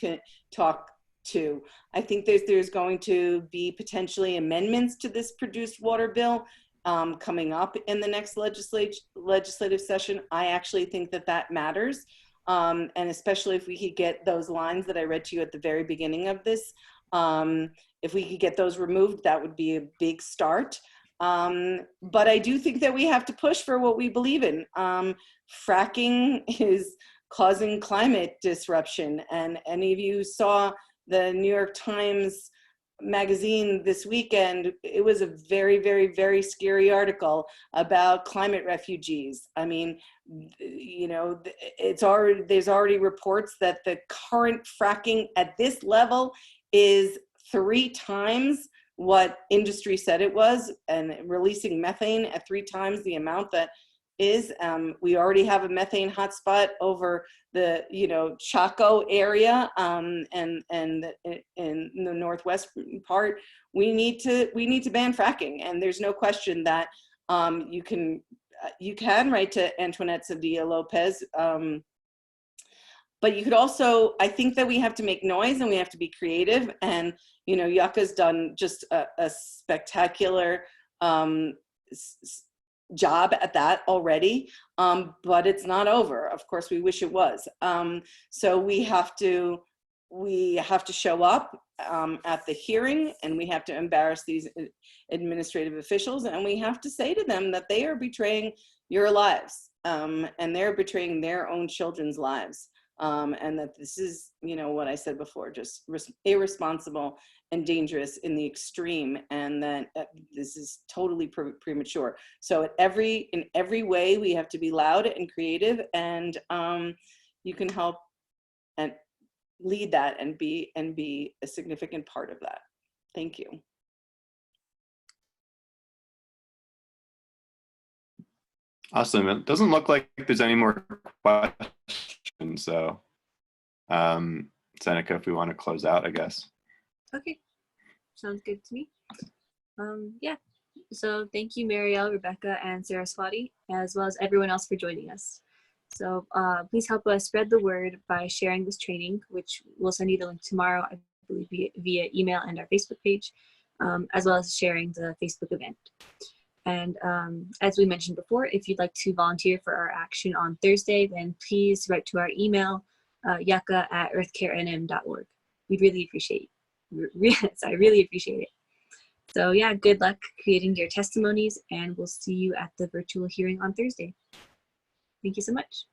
talk to, I think there's going to be potentially amendments to this produced water bill coming up in the next legislative session. I actually think that that matters. And especially if we could get those lines that I read to you at the very beginning of this, if we could get those removed, that would be a big start. But I do think that we have to push for what we believe in. Fracking is causing climate disruption. And any of you saw the New York Times magazine this weekend, it was a very, very, very scary article about climate refugees. I mean, you know, there's already reports that the current fracking at this level is 3 times what industry said it was, and releasing methane at 3 times the amount that is. We already have a methane hotspot over the, you know, Chaco area, and in the northwest part. We need to ban fracking, and there's no question that you can write to Antoinette Sevilla Lopez, but you could also, I think that we have to make noise and we have to be creative. And, you know, Yucca's done just a spectacular job at that already, but it's not over. Of course, we wish it was. So we have to show up at the hearing, and we have to embarrass these administrative officials, and we have to say to them that they are betraying your lives, and they're betraying their own children's lives, and that this is, you know, what I said before, just irresponsible and dangerous in the extreme, and that this is totally premature. So in every way, we have to be loud and creative, and you can help and lead that and be a significant part of that. Thank you. Awesome. It doesn't look like there's any more questions, so Seneca, if we want to close out, I guess. Okay, sounds good to me. Yeah, so thank you, Marielle, Rebecca, and Saraswati, as well as everyone else for joining us. So please help us spread the word by sharing this training, which we'll send you the link tomorrow, I believe via email and our Facebook page, as well as sharing the Facebook event. And as we mentioned before, if you'd like to volunteer for our action on Thursday, then please write to our email, yucca@earthcarenm.org. We'd really appreciate it. I really appreciate it. So yeah, good luck creating your testimonies, and we'll see you at the virtual hearing on Thursday. Thank you so much.